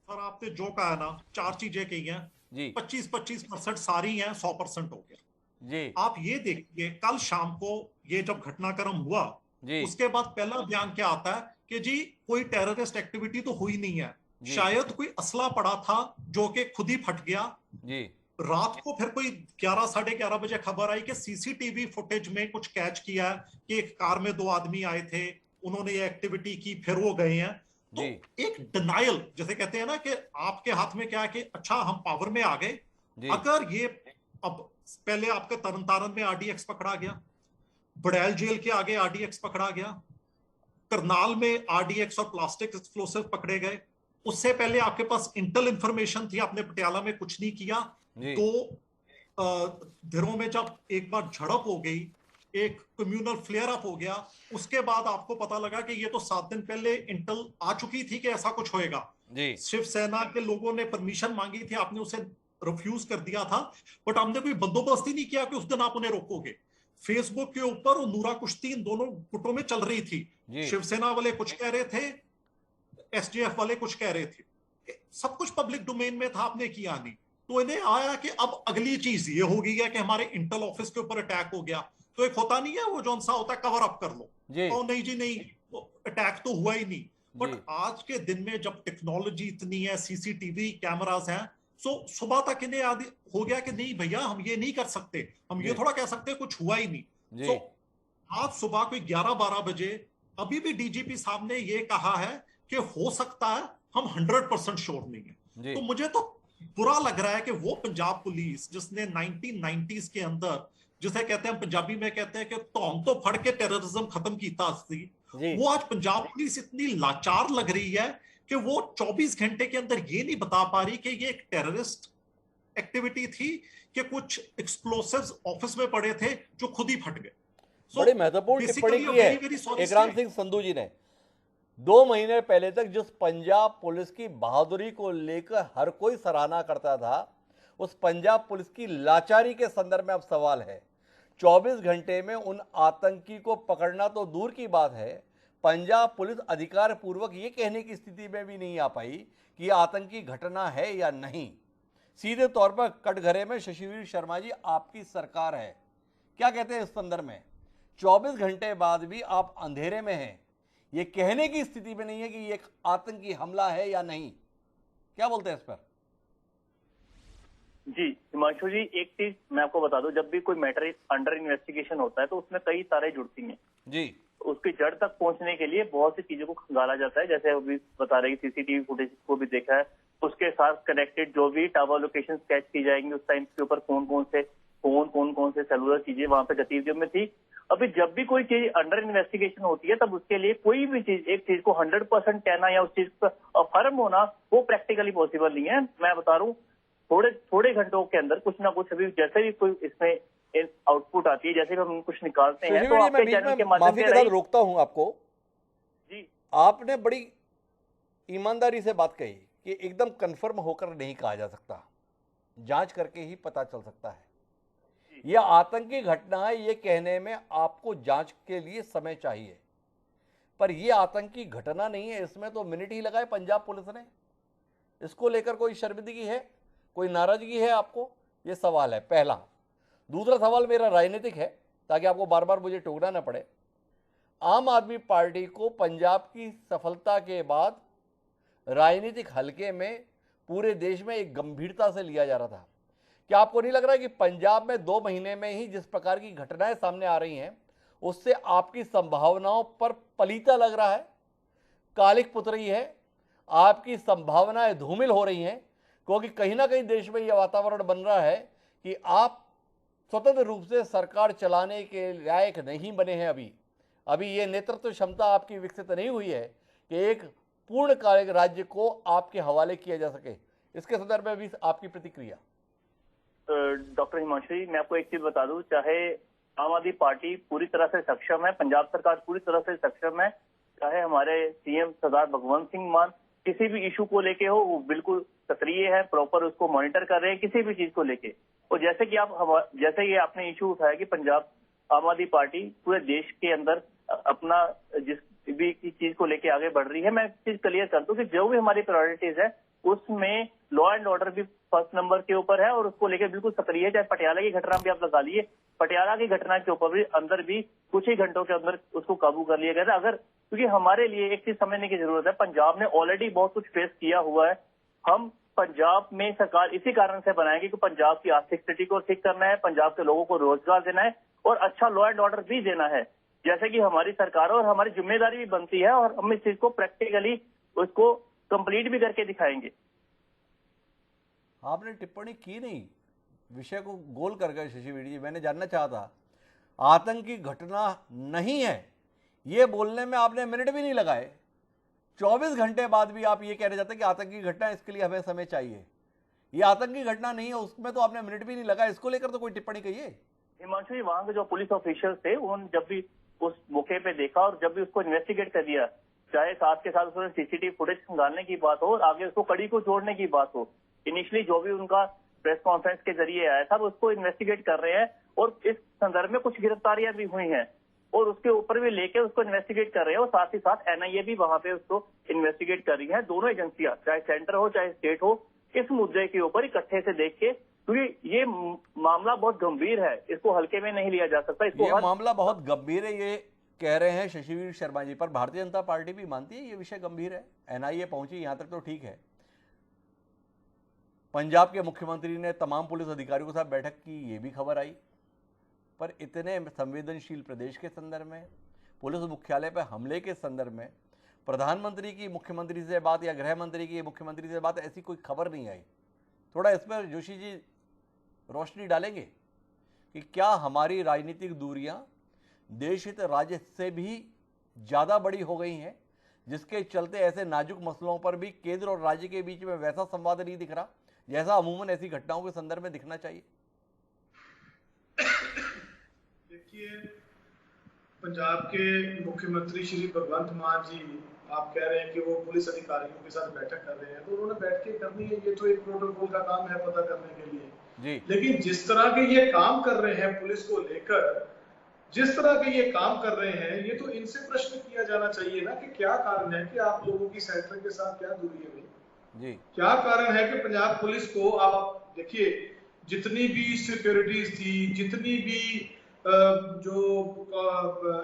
सर आपने जो कहा ना, 4 चीजें कही हैं जी। 25% सारी हैं, 100% हो गया जी। आप ये देखिए कल शाम को ये जब घटनाक्रम हुआ जी, उसके बाद पहला बयान क्या आता है कि जी कोई टेररिस्ट एक्टिविटी तो हुई नहीं है, शायद कोई असला पड़ा था जो कि खुद ही फट गया जी। रात को फिर कोई 11 साढ़े 11 बजे खबर आई कि CCTV फुटेज में कुछ कैच किया कि एक कार में 2 आदमी आए थे, उन्होंने ये एक्टिविटी की, फिर वो गए हैं। तो एक डिनाइल जैसे कहते हैं ना कि आपके हाथ में क्या है कि अच्छा हम पावर में आ गए। अगर ये अब पहले आपके तरनतारन में RDX पकड़ा गया, बड़ैल जेल के आगे RDX पकड़ा गया, करनाल में RDX और प्लास्टिक एक्सप्लोसिव पकड़े गए, उससे पहले आपके पास इंटेल इंफॉर्मेशन थी, आपने पटियाला में कुछ नहीं किया। 2 दिनों में जब एक बार झड़प हो गई, एक कम्युनल फ्लेयर अप हो गया, उसके बाद आपको पता लगा कि ये तो 7 दिन पहले इंटेल आ चुकी थी कि ऐसा कुछ होएगा। शिवसेना के लोगों ने परमिशन मांगी थी, आपने उसे रिफ्यूज कर दिया था, बट हमने कोई बंदोबस्त ही नहीं किया कि उस दिन आप उन्हें रोकोगे। फेसबुक के ऊपर और नूरा कुश्ती इन दोनों गुटों में चल रही थी, शिवसेना वाले कुछ कह रहे थे, SDF वाले कुछ कह रहे थे, सब कुछ पब्लिक डोमेन में था, आपने किया नहीं। तो इन्हें आया कि अब अगली चीज ये हो गई है कि हमारे इंटेल ऑफिस के ऊपर अटैक हो गया। तो एक होता नहीं है वो जो सा होता है कवर अप कर लो, तो नहीं जी नहीं अटैक तो हुआ ही नहीं। बट आज के दिन में जब टेक्नोलॉजी इतनी है, CCTV कैमरास हैं, सो सुबह तक इन्हें आदि हो गया कि नहीं भैया हम ये नहीं कर सकते, हम ये थोड़ा कह सकते कुछ हुआ ही नहीं। सो आज सुबह कोई 11-12 बजे अभी भी DGP साहब ने ये कहा है कि हो सकता है, हम 100% श्योर नहीं है। तो मुझे तो बुरा लग रहा है कि वो पंजाब पुलिस जिसने 1990s के अंदर, जिसे कहते हैं पंजाबी में कहते हैं कि तौन तो फड़ के टेररिज्म खत्म कीता सी, वो आज पंजाब पुलिस इतनी लाचार लग रही है कि वो 24 घंटे के अंदर ये नहीं बता पा रही कि ये एक टेररिस्ट एक्टिविटी थी कि कुछ एक्सप्लोसिव्स ऑफिस में पड़े थे जो खुद ही फट गए। बड़ी महत्वपूर्ण टिप्पणी की है इकराम सिंह संधू जी ने। 2 महीने पहले तक जिस पंजाब पुलिस की बहादुरी को लेकर हर कोई सराहना करता था, उस पंजाब पुलिस की लाचारी के संदर्भ में अब सवाल है। 24 घंटे में उन आतंकी को पकड़ना तो दूर की बात है, पंजाब पुलिस अधिकार पूर्वक ये कहने की स्थिति में भी नहीं आ पाई कि यह आतंकी घटना है या नहीं। सीधे तौर पर कटघरे में शशिवीर शर्मा जी आपकी सरकार है, क्या कहते हैं इस संदर्भ में? 24 घंटे बाद भी आप अंधेरे में हैं, ये कहने की स्थिति में नहीं है कि ये एक आतंकी हमला है या नहीं। क्या बोलते हैं इस पर? जी हिमांशु जी, एक चीज मैं आपको बता दूं, जब भी कोई मैटर अंडर इन्वेस्टिगेशन होता है तो उसमें कई तारें जुड़ती हैं जी। उसकी जड़ तक पहुंचने के लिए बहुत सी चीजों को खंगाला जाता है। जैसे अभी बता रहे कि सीसीटीवी फुटेज को भी देखा है, उसके साथ कनेक्टेड जो भी टावर लोकेशन स्केच की जाएंगी उस टाइम के ऊपर कौन कौन से सेलुलर चीजें वहां पे गतिविधियों में थी। अभी जब भी कोई चीज अंडर इन्वेस्टिगेशन होती है तब उसके लिए कोई भी चीज, एक चीज को 100% कहना या उस चीज का फर्म होना वो प्रैक्टिकली पॉसिबल नहीं है। मैं बता रहा हूँ, थोड़े घंटों के अंदर कुछ ना कुछ अभी जैसे भी कोई इसमें आउटपुट आती है, जैसे भी हम कुछ निकालते हैं तो आपके चैनल के माध्यम से रोकता हूं आपको जी। आपने बड़ी ईमानदारी से बात कही कि एकदम कंफर्म होकर नहीं कहा जा सकता, जांच करके ही पता चल सकता है। यह आतंकी घटना है, ये कहने में आपको जांच के लिए समय चाहिए, पर यह आतंकी घटना नहीं है, इसमें तो मिनट ही लगाए पंजाब पुलिस ने। इसको लेकर कोई शर्मिंदगी है, कोई नाराजगी है आपको? ये सवाल है पहला। दूसरा सवाल मेरा राजनीतिक है, ताकि आपको बार बार मुझे टोकना न पड़े। आम आदमी पार्टी को पंजाब की सफलता के बाद राजनीतिक हलके में पूरे देश में एक गंभीरता से लिया जा रहा था। क्या आपको नहीं लग रहा है कि पंजाब में 2 महीने में ही जिस प्रकार की घटनाएं सामने आ रही हैं, उससे आपकी संभावनाओं पर पलीता लग रहा है, कालिक पुत रही है, आपकी संभावनाएं धूमिल हो रही हैं? क्योंकि कहीं ना कहीं देश में यह वातावरण बन रहा है कि आप स्वतंत्र रूप से सरकार चलाने के लायक नहीं बने हैं। अभी ये नेतृत्व क्षमता आपकी विकसित नहीं हुई है कि एक पूर्णकालिक राज्य को आपके हवाले किया जा सके। इसके संदर्भ में भी आपकी प्रतिक्रिया? डॉक्टर हिमांशु जी, मैं आपको एक चीज बता दूं, चाहे आम आदमी पार्टी पूरी तरह से सक्षम है, पंजाब सरकार पूरी तरह से सक्षम है, चाहे हमारे सीएम सरदार भगवंत सिंह मान किसी भी इशू को लेके हो, वो बिल्कुल सक्रिय है, प्रॉपर उसको मॉनिटर कर रहे हैं किसी भी चीज को लेके। और जैसे कि जैसे ये आपने इशू उठाया कि पंजाब आम आदमी पार्टी पूरे देश के अंदर अपना जिस भी चीज को लेके आगे बढ़ रही है, मैं चीज क्लियर कर दूं कि जो भी हमारी प्रायोरिटीज है उसमें लॉ एंड ऑर्डर भी फर्स्ट नंबर के ऊपर है और उसको लेकर बिल्कुल सक्रिय है। चाहे पटियाला की घटना भी आप लगा लिए, पटियाला की घटना के ऊपर भी अंदर भी कुछ ही घंटों के अंदर उसको काबू कर लिया गया था। अगर क्योंकि हमारे लिए एक चीज समझने की जरूरत है, पंजाब ने ऑलरेडी बहुत कुछ फेस किया हुआ है। हम पंजाब में सरकार इसी कारण से बनाएंगे कि पंजाब की आर्थिक स्थिति को ठीक करना है, पंजाब के लोगों को रोजगार देना है और अच्छा लॉ एंड ऑर्डर भी देना है, जैसे कि हमारी सरकार और हमारी जिम्मेदारी भी बनती है और हम इस चीज को प्रैक्टिकली उसको कंप्लीट भी करके दिखाएंगे। आपने टिप्पणी की नहीं, विषय को गोल कर गए शशिवीर जी। मैंने जानना चाहा था, आतंकी घटना नहीं है ये बोलने में आपने मिनट भी नहीं लगाए, 24 घंटे बाद भी आप ये कहने जाते हैं कि आतंकी घटना, इसके लिए हमें समय चाहिए। ये आतंकी घटना नहीं है, उसमें तो आपने मिनट भी नहीं लगाया, इसको लेकर तो कोई टिप्पणी कहिए। हिमांशु जी, वहां के जो पुलिस ऑफिशियल थे उन्होंने जब भी उस मौके पे देखा और जब भी उसको इन्वेस्टिगेट कर दिया, चाहे साथ के साथ उसने सीसीटीवी फुटेज खंगालने की बात हो और आगे उसको कड़ी को जोड़ने की बात हो, इनिशियली जो भी उनका प्रेस कॉन्फ्रेंस के जरिए आया था उसको इन्वेस्टिगेट कर रहे हैं और इस संदर्भ में कुछ गिरफ्तारियां भी हुई हैं और उसके ऊपर भी लेके उसको इन्वेस्टिगेट कर रहे हैं और साथ ही साथ एनआईए भी वहां पे उसको इन्वेस्टिगेट कर रही है। दोनों एजेंसियां, चाहे सेंटर हो चाहे स्टेट हो, इस मुद्दे के ऊपर इकट्ठे से देख के, क्योंकि ये मामला बहुत गंभीर है, इसको हल्के में नहीं लिया जा सकता। इसको ये मामला बहुत गंभीर है, ये कह रहे हैं शशिवीर शर्मा जी, पर भारतीय जनता पार्टी भी मानती है ये विषय गंभीर है। एनआईए पहुंची यहां तक तो ठीक है, पंजाब के मुख्यमंत्री ने तमाम पुलिस अधिकारियों के साथ बैठक की, ये भी खबर आई, पर इतने संवेदनशील प्रदेश के संदर्भ में, पुलिस मुख्यालय पर हमले के संदर्भ में प्रधानमंत्री की मुख्यमंत्री से बात या गृह मंत्री की मुख्यमंत्री से बात, ऐसी कोई खबर नहीं आई। थोड़ा इस पर जोशी जी रोशनी डालेंगे कि क्या हमारी राजनीतिक दूरियां देश हित राज्य से भी ज़्यादा बड़ी हो गई हैं, जिसके चलते ऐसे नाजुक मसलों पर भी केंद्र और राज्य के बीच में वैसा संवाद नहीं दिख रहा जैसा अमूमन ऐसी घटनाओं के संदर्भ में दिखना चाहिए? देखिए, पंजाब के मुख्यमंत्री श्री भगवंत मान जी आप कह रहे हैं कि वो पुलिस अधिकारियों के साथ बैठक कर रहे हैं, तो उन्होंने बैठ के करनी है, ये तो एक प्रोटोकॉल का काम है पता करने के लिए जी। लेकिन जिस तरह के ये काम कर रहे हैं पुलिस को लेकर, जिस तरह के ये काम कर रहे हैं, ये तो इनसे प्रश्न किया जाना चाहिए ना कि क्या कारण है कि आप लोगों की सेंटर के साथ क्या दूरी है भाई जी। क्या कारण है कि पंजाब पुलिस को आप देखिए, जितनी भी सिक्योरिटीज थी, जितनी भी जो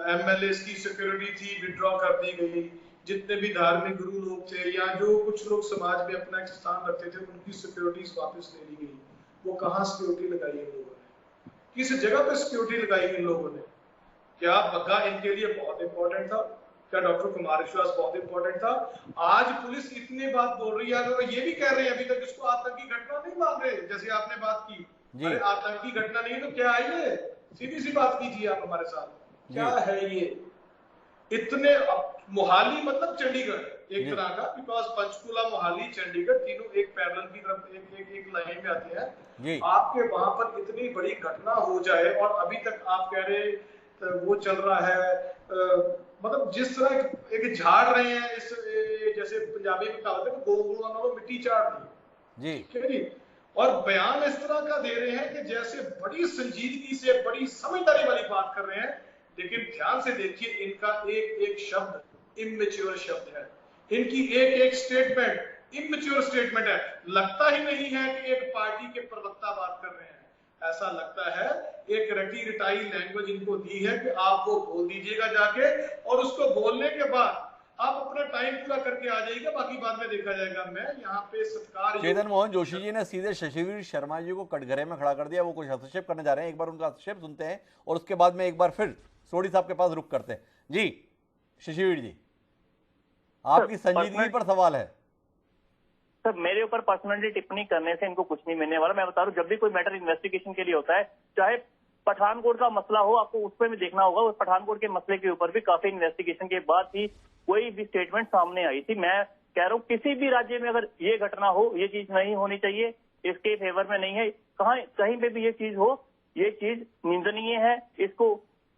एमएलए की सिक्योरिटी थी विड्रॉ कर दी गई, जितने भी धार्मिक गुरु लोग थे या जो कुछ लोग समाज में अपना एक स्थान रखते थे, उनकी सिक्योरिटीज वापस ले ली गई। वो कहाँ सिक्योरिटी लगाई इन लोगों ने, किस जगह पे सिक्योरिटी लगाई इन लोगों ने? क्या बग्गा इनके लिए बहुत इंपॉर्टेंट था? क्या डॉक्टर कुमार विश्वास बहुत इंपॉर्टेंट था? आज पुलिस इतनी बात बोल रही है, अगर ये भी कह रहे हैं अभी तक इसको आतंकी घटना नहीं मान रहे, जैसे आपने बात की, अरे आतंकी घटना नहीं है तो क्या है ये? सीधी सी बात कीजिए आप हमारे साथ, क्या है ये? इतने मोहाली मतलब चंडीगढ़ एक तरह का, बिकॉज पंचकुला मोहाली चंडीगढ़ तीनों एक पैरेलल की तरफ एक लाइन में आते हैं। आपके वहां पर इतनी बड़ी घटना हो जाए और अभी तक आप कह रहे वो चल रहा है, मतलब जिस तरह एक झाड़ रहे हैं, इस जैसे पंजाबी में कहावत है गोंगलू वालों मिट्टी चाड़ दी जी, और बयान इस तरह का दे रहे हैं कि जैसे बड़ी संजीदगी से बड़ी समझदारी वाली बात कर रहे हैं, लेकिन ध्यान से देखिए इनका एक एक शब्द इमेच्योर शब्द है, इनकी एक एक स्टेटमेंट इमेच्योर स्टेटमेंट है। लगता ही नहीं है कि एक पार्टी के प्रवक्ता बात कर रहे हैं, ऐसा लगता है एक रटी रटाई लैंग्वेज इनको दी है कि आप वो बोल दीजिएगा जाके, और उसको बोलने के बाद आप अपना टाइम पूरा करके आ जाइएगा, बाकी बाद में देखा जाएगा। मैं यहाँ पे सत्कार चेतन मोहन जोशी जी ने सीधे शशिवीर शर्मा जी को कटघरे में खड़ा कर दिया, वो कुछ हस्तक्षेप करने जा रहे हैं, एक बार उनका हस्तक्षेप सुनते हैं और उसके बाद में एक बार फिर सोडी साहब के पास रुक करते हैं। जी शशिवीर जी, आपकी संजीदगी पर सवाल है। सर मेरे ऊपर पर्सनली टिप्पणी करने से इनको कुछ नहीं मिलने वाला। मैं बता रहा हूँ, जब भी कोई मैटर इन्वेस्टिगेशन के लिए होता है, चाहे पठानकोट का मसला हो, आपको उस पर भी देखना होगा, उस पठानकोट के मसले के ऊपर भी काफी इन्वेस्टिगेशन के बाद ही कोई भी स्टेटमेंट सामने आई थी। मैं कह रहा हूँ किसी भी राज्य में अगर ये घटना हो, ये चीज नहीं होनी चाहिए, इसके फेवर में नहीं है। कहीं पे भी ये चीज हो, ये चीज निंदनीय है, इसको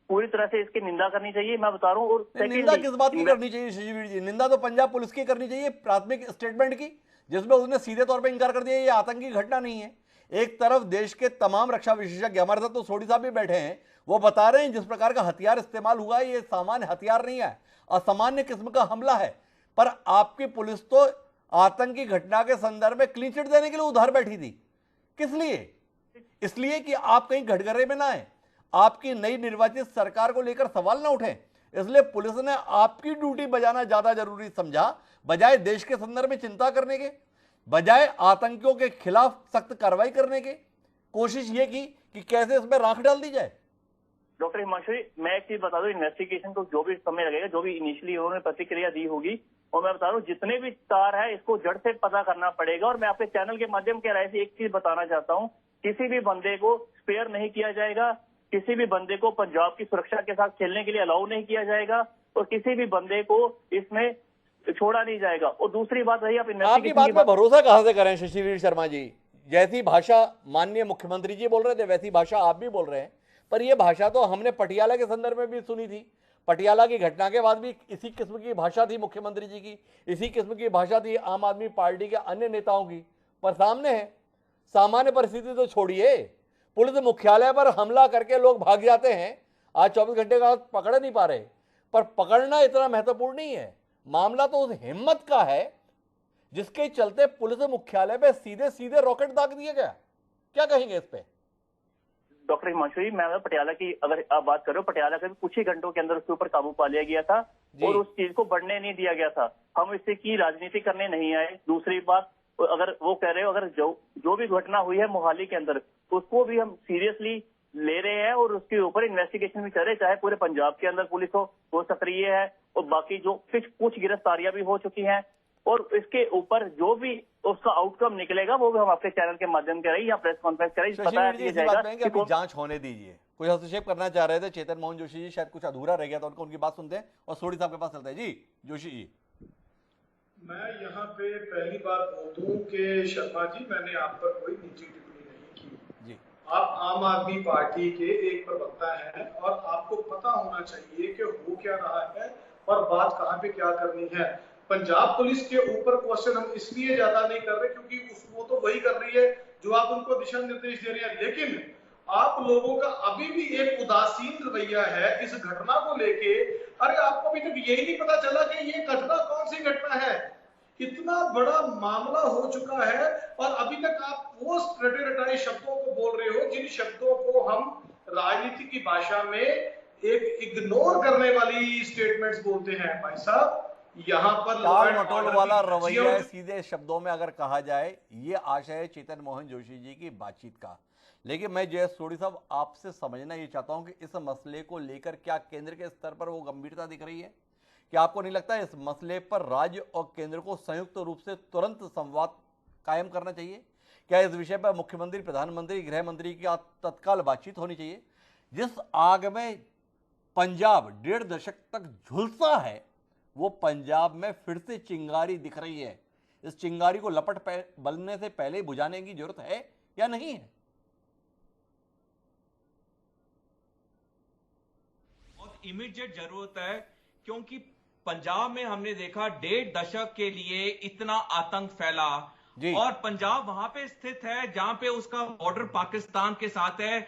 पूरी तरह से इसकी निंदा करनी चाहिए। मैं बता रहा हूँ। और निंदा किस बात की करनी चाहिए शशिवीर जी? निंदा तो पंजाब पुलिस की करनी चाहिए प्राथमिक स्टेटमेंट की, जिसमें उसने सीधे तौर पे इनकार कर दिया ये आतंकी घटना नहीं है। एक तरफ देश के तमाम रक्षा विशेषज्ञ, हमारे साथ तो सोडी साहब भी बैठे हैं, वो बता रहे हैं जिस प्रकार का हथियार इस्तेमाल हुआ है ये सामान्य हथियार नहीं है, असामान्य किस्म का हमला है। पर आपकी पुलिस तो आतंकी घटना के संदर्भ में क्लीन चिट देने के लिए उधार बैठी थी। किस लिए? इसलिए कि आप कहीं घटघरे में ना आए, आपकी नई निर्वाचित सरकार को लेकर सवाल ना उठे। इसलिए पुलिस ने आपकी ड्यूटी बजाना ज्यादा जरूरी समझा, बजाय देश के संदर्भ में चिंता करने के, बजाय आतंकियों के खिलाफ सख्त कार्रवाई करने के कोशिश ये की कि कैसे इसमें राख डाल दी जाए। डॉक्टर हिमांशु, मैं एक चीज बता दूं, इन्वेस्टिगेशन को जो भी समय लगेगा, जो भी इनिशियली उन्होंने प्रतिक्रिया दी होगी, और मैं बता रहा हूँ जितने भी तार है इसको जड़ से पता करना पड़ेगा। और मैं आपके चैनल के माध्यम के राय से एक चीज बताना चाहता हूँ, किसी भी बंदे को स्पेयर नहीं किया जाएगा, किसी भी बंदे को पंजाब की सुरक्षा के साथ खेलने के लिए अलाउ नहीं किया जाएगा, और किसी भी बंदे को इसमें छोड़ा नहीं जाएगा। और दूसरी बात रही, आप आपकी बात में भरोसा कहां से करें शशिवीर शर्मा जी? जैसी भाषा माननीय मुख्यमंत्री जी बोल रहे थे वैसी भाषा आप भी बोल रहे हैं, पर यह भाषा तो हमने पटियाला के संदर्भ में भी सुनी थी। पटियाला की घटना के बाद भी इसी किस्म की भाषा थी मुख्यमंत्री जी की, इसी किस्म की भाषा थी आम आदमी पार्टी के अन्य नेताओं की। पर सामने है सामान्य परिस्थिति तो छोड़िए, पुलिस मुख्यालय पर हमला करके लोग भाग जाते हैं, आज 24 घंटे का पकड़ नहीं पा रहे। पर पकड़ना इतना महत्वपूर्ण नहीं है, मामला तो उस हिम्मत का है जिसके चलते पुलिस मुख्यालय पे सीधे सीधे रॉकेट दाग दिया गया। क्या कहेंगे इस पे? डॉक्टर हिमांशु जी, मैं पटियाला की अगर आप बात करो, पटियाला का भी कुछ ही घंटों के अंदर उसके ऊपर काबू पा लिया गया था और उस चीज को बढ़ने नहीं दिया गया था। हम इससे की राजनीति करने नहीं आए। दूसरी बात, अगर वो कह रहे हो अगर जो भी घटना हुई है मोहाली के अंदर, उसको भी हम सीरियसली ले रहे हैं और उसके ऊपर इन्वेस्टिगेशन भी चल रहे, चाहे पूरे पंजाब के अंदर पुलिस हो, वो सक्रिय है, और बाकी जो कुछ गिरफ्तारियां भी हो चुकी हैं, और इसके ऊपर जो भी उसका आउटकम निकलेगा वो भी हम आपके चैनल के माध्यम से रही या प्रेस कॉन्फ्रेंस करें, पता दिया जाएगा कि जांच होने दीजिए। कोई हस्तक्षेप करना चाह रहे थे चेतन मोहन जोशी जी, शायद कुछ अधूरा रह गया था उनको, उनकी बात सुनते हैं और सोडी साहब के पास चलते हैं। जी जोशी जी, मैं यहाँ पे पहली बात बोल दूं कि शर्मा जी, मैंने आप पर कोई निजी टिप्पणी नहीं की जी। आप आम आदमी पार्टी के एक प्रवक्ता हैं और आपको पता होना चाहिए कि हो क्या रहा है और बात कहाँ पे क्या करनी है। पंजाब पुलिस के ऊपर क्वेश्चन हम इसलिए ज्यादा नहीं कर रहे क्योंकि वो तो वही कर रही है जो आप उनको दिशा निर्देश दे रहे हैं, लेकिन आप लोगों का अभी भी एक उदासीन रवैया है इस घटना को लेके। अरे आपको अभी तक यही नहीं पता चला कि ये घटना कौन सी घटना है। इतना बड़ा मामला हो चुका है और अभी तक आप वो रटे रटाए शब्दों को बोल रहे हो जिन शब्दों को हम राजनीति की भाषा में एक इग्नोर करने वाली स्टेटमेंट्स बोलते हैं। भाई साहब, यहाँ पर टाल मटोल वाला रवैया है, सीधे शब्दों में अगर कहा जाए। ये आशय है चेतन मोहन जोशी जी की बातचीत का। लेकिन मैं जयेश सोढ़ी साहब आपसे समझना ये चाहता हूं कि इस मसले को लेकर क्या केंद्र के स्तर पर वो गंभीरता दिख रही है? क्या आपको नहीं लगता इस मसले पर राज्य और केंद्र को संयुक्त रूप से तुरंत संवाद कायम करना चाहिए? क्या इस विषय पर मुख्यमंत्री, प्रधानमंत्री, गृह मंत्री की तत्काल बातचीत होनी चाहिए? जिस आग में पंजाब 1.5 दशक तक झुलसा है, वो पंजाब में फिर से चिंगारी दिख रही है। इस चिंगारी को लपट बनने से पहले बुझाने की जरूरत है या नहीं है? बहुत इमीडिएट जरूरत है, क्योंकि पंजाब में हमने देखा 1.5 दशक के लिए इतना आतंक फैला और पंजाब वहां पे स्थित है जहां पे उसका बॉर्डर पाकिस्तान के साथ है,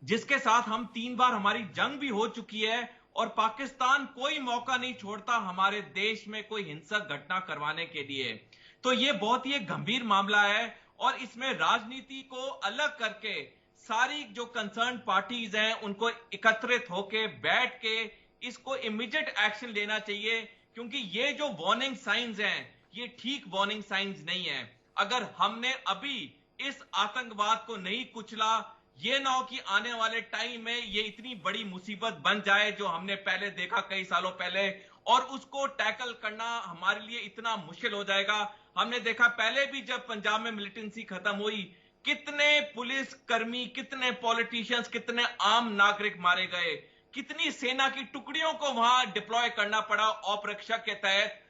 जिसके साथ हम 3 बार हमारी जंग भी हो चुकी है और पाकिस्तान कोई मौका नहीं छोड़ता हमारे देश में कोई हिंसक घटना करवाने के लिए। तो ये बहुत ही एक गंभीर मामला है और इसमें राजनीति को अलग करके सारी जो कंसर्न पार्टीज हैं उनको एकत्रित होके बैठ के इसको इमीडिएट एक्शन लेना चाहिए, क्योंकि ये जो वार्निंग साइंस हैं ये ठीक वार्निंग साइंस नहीं है। अगर हमने अभी इस आतंकवाद को नहीं कुचला, ये ना हो कि आने वाले टाइम में ये इतनी बड़ी मुसीबत बन जाए जो हमने पहले देखा कई सालों पहले, और उसको टैकल करना हमारे लिए इतना मुश्किल हो जाएगा। हमने देखा पहले भी जब पंजाब में मिलिटेंसी खत्म हुई, कितने पुलिस कर्मी, कितने पॉलिटिशियंस, कितने आम नागरिक मारे गए, कितनी सेना की टुकड़ियों को वहां डिप्लॉय करना पड़ा ऑपरेशन के तहत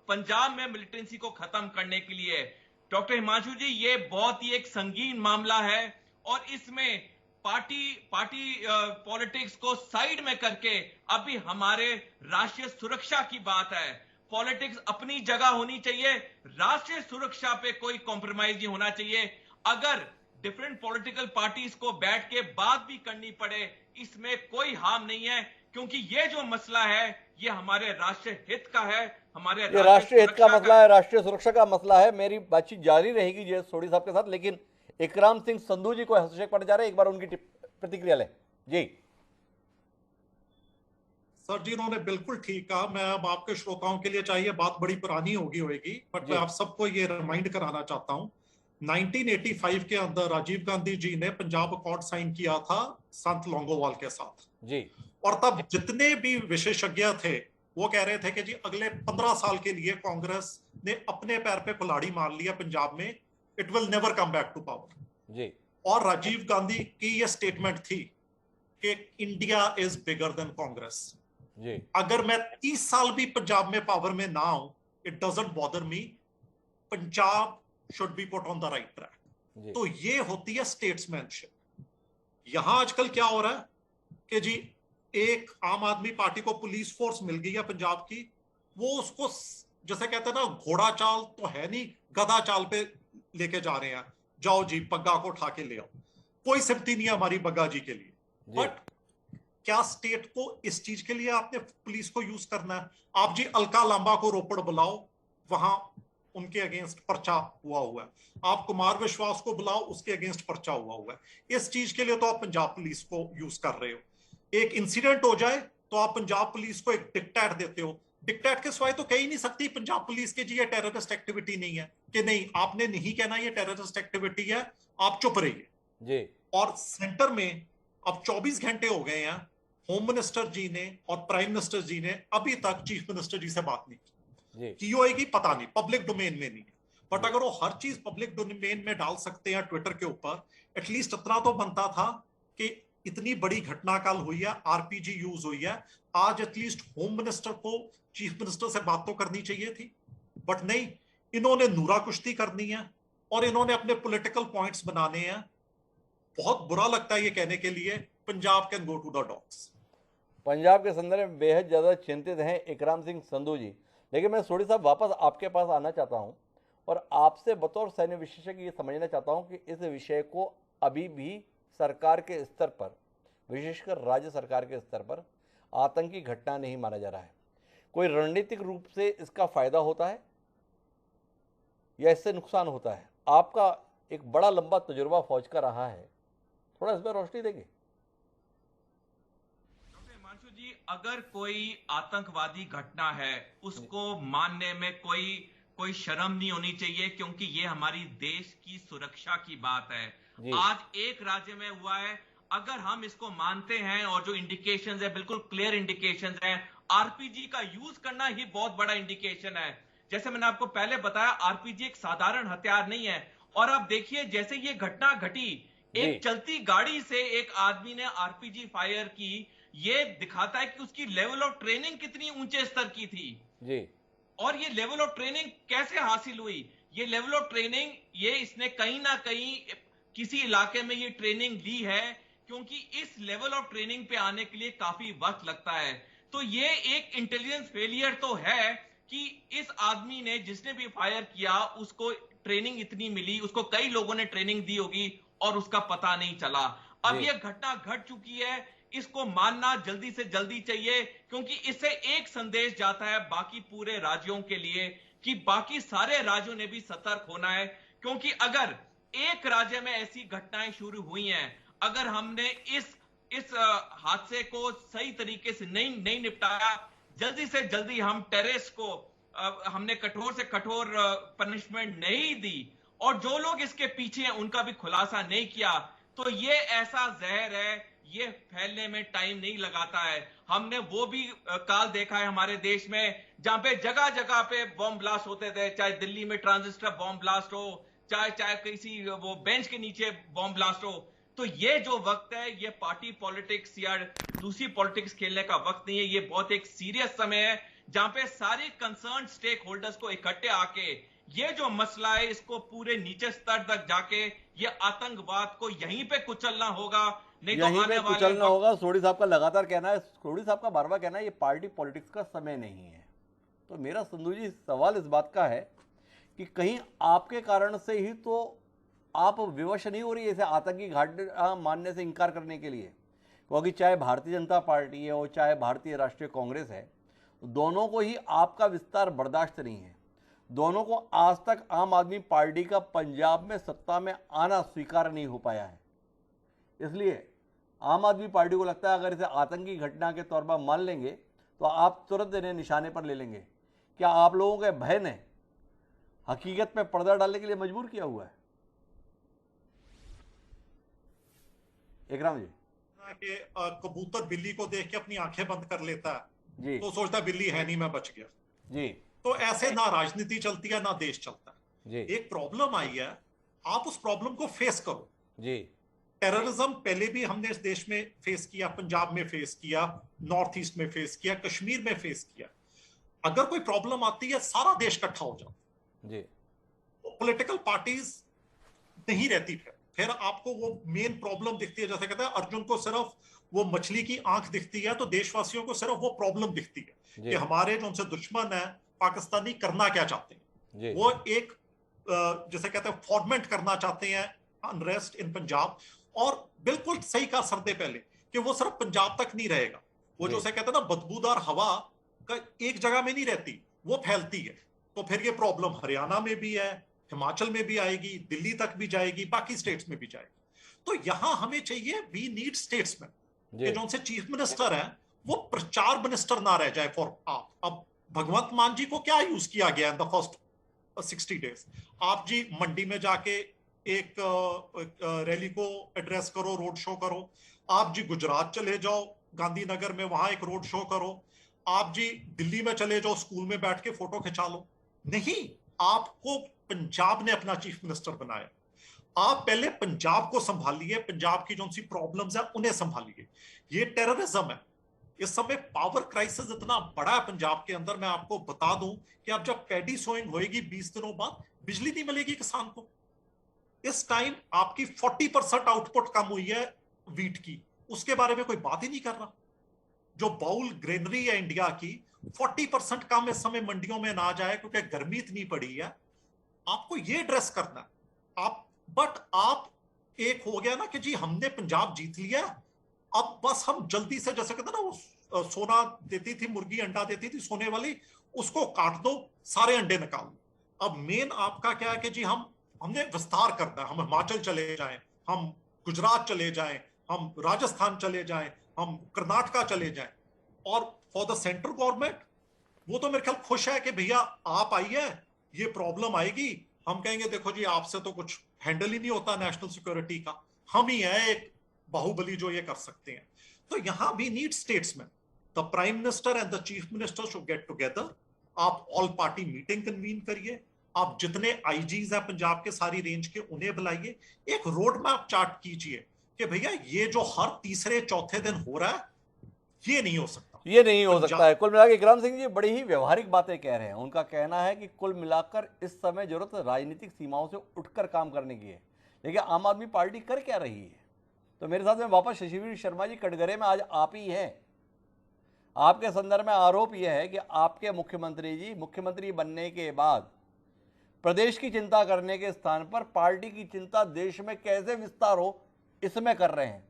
पंजाब में मिलिटेंसी को खत्म करने के लिए। डॉक्टर हिमांशु जी, ये बहुत ही एक संगीन मामला है और इसमें पार्टी पॉलिटिक्स को साइड में करके अभी हमारे राष्ट्रीय सुरक्षा की बात है। पॉलिटिक्स अपनी जगह होनी चाहिए, राष्ट्रीय सुरक्षा पे कोई कॉम्प्रोमाइज नहीं होना चाहिए। अगर डिफरेंट पॉलिटिकल पार्टीज को बैठ के बात भी करनी पड़े, इसमें कोई हार्म नहीं है, क्योंकि ये जो मसला है ये हमारे राष्ट्रीय हित का है, हमारे राष्ट्रीय हित का मसला है, राष्ट्रीय सुरक्षा का मसला है। मेरी बातचीत जारी रहेगी जयेश सोढ़ी साहब के साथ, लेकिन इकराम सिंह संधू जी को हस्तक्षेप पड़ जा रहे हैं, एक बार उनकी प्रतिक्रिया लें। जी सर जी, उन्होंने बिल्कुल ठीक कहा। मैं अब आपके श्रोताओं के लिए चाहिए बात बड़ी पुरानी होगी, बट मैं आप सबको ये रिमाइंड कराना चाहता हूं। 1985 के अंदर राजीव गांधी जी ने पंजाब अकॉर्ड साइन किया था संत लौंगोवाल के साथ जी, और तब जितने भी विशेषज्ञ थे वो कह रहे थे कि जी अगले 15 साल के लिए कांग्रेस ने अपने पैर पे कुल्हाड़ी मार लिया पंजाब में, it will never come back to power जी। और राजीव गांधी की ये स्टेटमेंट थी कि India is bigger than Congress जी। अगर मैं 30 साल भी पंजाब में पावर में ना आऊं, it doesn't bother me, Punjab should be put on the right track. तो ये होती है स्टेट्समैनशिप। यहां आजकल क्या हो रहा है कि जी एक आम आदमी पार्टी को पुलिस फोर्स मिल गई है पंजाब की, वो उसको जैसे कहते हैं ना, घोड़ा चाल तो है नहीं, गधा चाल पे लेके जा रहे हैं, जाओ जी पग्गा को उठा के ले आओ। कोई सिम्पटी नहीं है हमारी बग्गा जी के लिए, बट क्या स्टेट को इस चीज के लिए आपने पुलिस को यूज करना है? आप जी अलका लांबा को रोपड़ बुलाओ, वहां उनके अगेंस्ट पर्चा हुआ है। आप कुमार विश्वास को बुलाओ, उसके अगेंस्ट पर्चा हुआ है। इस चीज के लिए तो आप पंजाब पुलिस को यूज कर रहे हो। एक इंसिडेंट हो जाए तो आप पंजाब पुलिस को एक डिक्टेट देते हो। डिक्टेट के सिवाय तो कह ही नहीं सकती पंजाब पुलिस के जी ये टेररिस्ट एक्टिविटी नहीं है, कि नहीं आपने नहीं कहना ये टेररिस्ट एक्टिविटी है, आप चुप रहिए जी। और सेंटर में अब 24 घंटे हो गए हैं, होम मिनिस्टर जी ने और प्राइम मिनिस्टर जी ने अभी तक चीफ मिनिस्टर जी से बात नहीं की होएगी, पता नहीं, पब्लिक डोमेन में नहीं है। बट अगर वो हर चीज पब्लिक डोमेन में डाल सकते हैं ट्विटर के ऊपर, एटलीस्ट इतना तो बनता था कि इतनी बड़ी घटना कल हुई है, आरपीजी यूज हुई है, आज एटलीस्ट होम मिनिस्टर को चीफ मिनिस्टर से बात तो करनी चाहिए थी। बट नहीं, इन्होंने नूरा कुश्ती करनी है और इन्होंने अपने पॉलिटिकल पॉइंट्स बनाने हैं। बहुत बुरा लगता है ये कहने के लिए, Punjab can go to the dogs. Punjab के संदर्भ में बेहद ज़्यादा चिंतित हैं इकराम सिंह संधू जी। लेकिन मैं सोडी साहब वापस आपके पास आना चाहता हूं और आपसे बतौर सैन्य विशेषज्ञ ये समझना चाहता हूं कि इस विषय को अभी भी सरकार के स्तर पर, विशेषकर राज्य सरकार के स्तर पर आतंकी घटना नहीं माना जा रहा है। कोई रणनीतिक रूप से इसका फायदा होता है या इससे नुकसान होता है? आपका एक बड़ा लंबा तजुर्बा फौज का रहा है, थोड़ा इस पर रोशनी देंगे? हिमांशु जी, अगर कोई आतंकवादी घटना है उसको मानने में कोई शर्म नहीं होनी चाहिए, क्योंकि ये हमारी देश की सुरक्षा की बात है। आज एक राज्य में हुआ है, अगर हम इसको मानते हैं और जो इंडिकेशंस है बिल्कुल क्लियर इंडिकेशंस है, आरपीजी का यूज करना ही बहुत बड़ा इंडिकेशन है। जैसे मैंने आपको पहले बताया, आरपीजी एक साधारण हथियार नहीं है। और आप देखिए जैसे ये घटना घटी, एक चलती गाड़ी से एक आदमी ने आरपीजी फायर की, ये दिखाता है कि उसकी लेवल ऑफ ट्रेनिंग कितनी ऊंचे स्तर की थी जी। और ये लेवल ऑफ ट्रेनिंग कैसे हासिल हुई? ये लेवल ऑफ ट्रेनिंग इसने कहीं ना कहीं किसी इलाके में ये ट्रेनिंग ली है, क्योंकि इस लेवल ऑफ ट्रेनिंग पे आने के लिए काफी वक्त लगता है। तो ये एक इंटेलिजेंस फेलियर तो है कि इस आदमी ने, जिसने भी फायर किया, उसको ट्रेनिंग इतनी मिली, उसको कई लोगों ने ट्रेनिंग दी होगी और उसका पता नहीं चला। अब ये घटना घट चुकी है, इसको मानना जल्दी से जल्दी चाहिए, क्योंकि इससे एक संदेश जाता है बाकी पूरे राज्यों के लिए कि बाकी सारे राज्यों ने भी सतर्क होना है। क्योंकि अगर एक राज्य में ऐसी घटनाएं शुरू हुई हैं, अगर हमने इस हादसे को सही तरीके से नहीं निपटाया, जल्दी से जल्दी हम टेररिस्ट को हमने कठोर से कठोर पनिशमेंट नहीं दी और जो लोग इसके पीछे हैं उनका भी खुलासा नहीं किया, तो ये ऐसा जहर है, ये फैलने में टाइम नहीं लगाता है। हमने वो भी काल देखा है हमारे देश में जहां पे जगह जगह पे बॉम्ब ब्लास्ट होते थे, चाहे दिल्ली में ट्रांजिस्टर बॉम्ब ब्लास्ट हो, चाहे किसी वो बेंच के नीचे बॉम्ब ब्लास्ट हो। तो ये जो वक्त है, ये पार्टी पॉलिटिक्स या दूसरी पॉलिटिक्स खेलने का वक्त नहीं है। ये बहुत एक सीरियस समय है जहां पे सारे कंसर्न स्टेक होल्डर्स को इकट्ठे आके ये जो मसला है इसको पूरे नीचे स्तर तक जाके ये आतंकवाद को यहीं पे कुचलना होगा, नहीं तो आने वाले कुचलना होगा। सोडी साहब का लगातार कहना है, सोडी साहब का बार बार कहना है ये पार्टी पॉलिटिक्स का समय नहीं है। तो मेरा संधू जी सवाल इस बात का है कि कहीं आपके कारण से ही तो आप विवश नहीं हो रही है इसे आतंकी घटना मानने से इनकार करने के लिए? क्योंकि चाहे भारतीय जनता पार्टी है और चाहे भारतीय राष्ट्रीय कांग्रेस है, दोनों को ही आपका विस्तार बर्दाश्त नहीं है। दोनों को आज तक आम आदमी पार्टी का पंजाब में सत्ता में आना स्वीकार नहीं हो पाया है। इसलिए आम आदमी पार्टी को लगता है अगर इसे आतंकी घटना के तौर पर मान लेंगे तो आप तुरंत इन्हें निशाने पर ले लेंगे। क्या आप लोगों के भय ने हकीकत में पर्दा डालने के लिए मजबूर किया हुआ है? इकराम जी, कि कबूतर बिल्ली को देख के अपनी आंखें बंद कर लेता है जी, तो सोचता है बिल्ली है नहीं, मैं बच गया जी। तो ऐसे ना राजनीति चलती है ना देश चलता है जी। एक प्रॉब्लम आई है, आप उस प्रॉब्लम को फेस करो जी। टेररिज्म पहले भी हमने इस देश में फेस किया, पंजाब में फेस किया, नॉर्थ ईस्ट में फेस किया, कश्मीर में फेस किया। अगर कोई प्रॉब्लम आती है सारा देश इकट्ठा हो जाता जी। पॉलिटिकल पार्टीज नहीं रहती, फिर आपको वो मेन प्रॉब्लम दिखती है। जैसे कहते हैं अर्जुन को सिर्फ वो मछली की आंख दिखती है, तो देशवासियों को सिर्फ वो प्रॉब्लम दिखती है कि हमारे जो उनसे दुश्मन है पाकिस्तानी करना क्या चाहते हैं। वो एक जैसे कहते हैं फॉर्मेट करना चाहते हैं अनरेस्ट इन पंजाब। और बिल्कुल सही कहा सर ने पहले कि वो सिर्फ पंजाब तक नहीं रहेगा, वो जो कहते हैं ना बदबूदार हवा का एक जगह में नहीं रहती, वो फैलती है। तो फिर ये प्रॉब्लम हरियाणा में भी है, हिमाचल में भी आएगी, दिल्ली तक भी जाएगी, बाकी स्टेट्स में भी जाएगी। तो यहां हमें चाहिए वी नीड स्टेट्समैन कि जो उनसे चीफ मिनिस्टर है वो प्रचार मिनिस्टर ना रह जाए फॉर आप। अब भगवंत मान जी को क्या यूज किया गया इन द फर्स्ट 60 डेज? आप जी मंडी में जाके एक रैली को एड्रेस करो, रोड शो करो। आप जी गुजरात चले जाओ, गांधीनगर में वहां एक रोड शो करो। आप जी दिल्ली में चले जाओ, स्कूल में बैठ के फोटो खिंचा लो। नहीं, आपको पंजाब ने अपना चीफ मिनिस्टर बनाया। आप पहले पंजाब को संभालिए, पंजाब की जो सी प्रॉब्लम्स है उन्हें संभालिए। ये टेररिज्म है, इस समय पावर क्राइसिस इतना बड़ा है पंजाब के अंदर। मैं आपको बता दूं कि अब जब पैडी सोइंग होएगी 20 दिनों बाद, बिजली नहीं मिलेगी किसान को। इस टाइम आपकी 40% आउटपुट कम हुई है वीट की, उसके बारे में कोई बात ही नहीं कर रहा। जो बाउल ग्रेनरी है इंडिया की, 40% कम इस समय मंडियों में अनाज आया क्योंकि गर्मी इतनी पड़ी है। आपको ये एड्रेस करना है। आप एक हो गया ना कि जी हमने पंजाब जीत लिया, अब बस हम जल्दी से, जैसे कहते ना वो सोना देती थी मुर्गी, अंडा देती थी सोने वाली, उसको काट दो, सारे अंडे निकाल दो। अब मेन आपका क्या है कि जी हमने विस्तार करना है। हम हिमाचल चले जाएं, हम गुजरात चले जाएं, हम राजस्थान चले जाएं, हम कर्नाटका चले जाएं। और फॉर द सेंट्रल गवर्नमेंट, वो तो मेरे ख्याल खुश है कि भैया आप आइए, ये प्रॉब्लम आएगी, हम कहेंगे देखो जी आपसे तो कुछ हैंडल ही नहीं होता नेशनल सिक्योरिटी का, हम ही है एक बाहुबली जो ये कर सकते हैं। तो यहां भी need statesman. The prime minister and the chief minister should get together. आप ऑल पार्टी मीटिंग कन्वीन करिए, आप जितने आईजीज हैं पंजाब के सारी रेंज के उन्हें बुलाइए, एक रोड मैप चार्ट कीजिए कि भैया ये जो हर तीसरे चौथे दिन हो रहा है ये नहीं हो सकता, ये नहीं हो सकता है। कुल मिलाकर इकराम सिंह जी बड़ी ही व्यवहारिक बातें कह रहे हैं। उनका कहना है कि कुल मिलाकर इस समय जरूरत राजनीतिक सीमाओं से उठकर काम करने की है। लेकिन आम आदमी पार्टी कर क्या रही है? तो मेरे साथ में वापस शशिवीर शर्मा जी, कटघरे में आज आप ही हैं। आपके संदर्भ में आरोप यह है कि आपके मुख्यमंत्री जी मुख्यमंत्री बनने के बाद प्रदेश की चिंता करने के स्थान पर पार्टी की चिंता देश में कैसे विस्तार हो इसमें कर रहे हैं।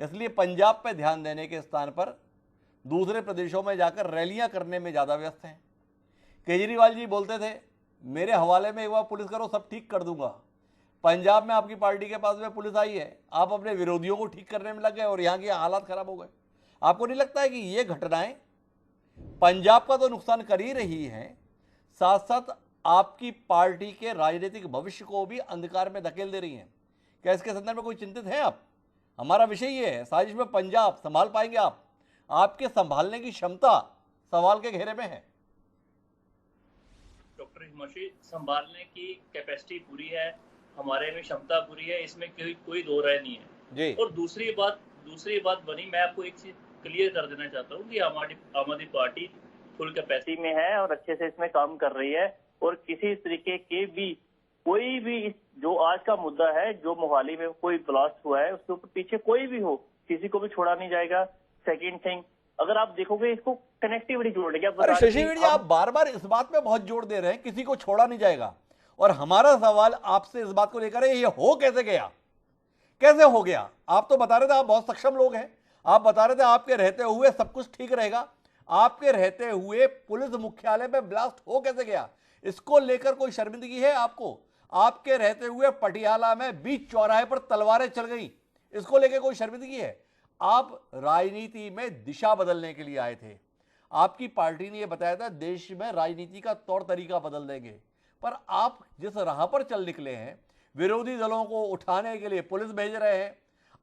इसलिए पंजाब पर ध्यान देने के स्थान पर दूसरे प्रदेशों में जाकर रैलियां करने में ज़्यादा व्यस्त हैं। केजरीवाल जी बोलते थे मेरे हवाले में एक बार पुलिस करो, सब ठीक कर दूंगा। पंजाब में आपकी पार्टी के पास में पुलिस आई है, आप अपने विरोधियों को ठीक करने में लग गए और यहाँ के हालात खराब हो गए। आपको नहीं लगता है कि ये घटनाएं पंजाब का तो नुकसान कर ही रही हैं, साथ साथ आपकी पार्टी के राजनीतिक भविष्य को भी अंधकार में धकेल दे रही हैं? क्या इसके संदर्भ में कोई चिंतित है आप? हमारा विषय ये है, साजिश में पंजाब संभाल पाएंगे आप? आपके संभालने की क्षमता सवाल के घेरे में है। डॉक्टर हिमांशु, संभालने की कैपेसिटी पूरी है, हमारे में क्षमता पूरी है, इसमें कोई दो राय नहीं है जी। और दूसरी बात बनी, मैं आपको एक चीज क्लियर कर देना चाहता हूँ कि आम आदमी पार्टी फुल कैपेसिटी में है और अच्छे से इसमें काम कर रही है। और किसी तरीके के भी कोई भी जो आज का मुद्दा है, जो मोहाली में कोई ब्लास्ट हुआ है, उसके ऊपर पीछे कोई भी हो, किसी को भी छोड़ा नहीं जाएगा। सेकेंड थिंग, अगर आप देखोगे इसको कनेक्टिविटी जोड़ लेंगे। अरे शशिवीर जी, आप बार बार इस बात पे बहुत जोर दे रहे हैं किसी को छोड़ा नहीं जाएगा, और हमारा सवाल आपसे इस बात को लेकर है ये हो कैसे गया? कैसे हो गया? आप तो बता रहे थे आप बहुत सक्षम लोग हैं, आप बता रहे थे आपके रहते हुए सब कुछ ठीक रहेगा। आपके रहते हुए पुलिस मुख्यालय में ब्लास्ट हो कैसे गया? इसको लेकर कोई शर्मिंदगी है आपको? आपके रहते हुए पटियाला में बीच चौराहे पर तलवारें चल गई, इसको लेकर कोई शर्मिंदगी है? आप राजनीति में दिशा बदलने के लिए आए थे। आपकी पार्टी ने यह बताया था देश में राजनीति का तौर तरीका बदल देंगे, पर आप जिस राह पर चल निकले हैं, विरोधी दलों को उठाने के लिए पुलिस भेज रहे हैं,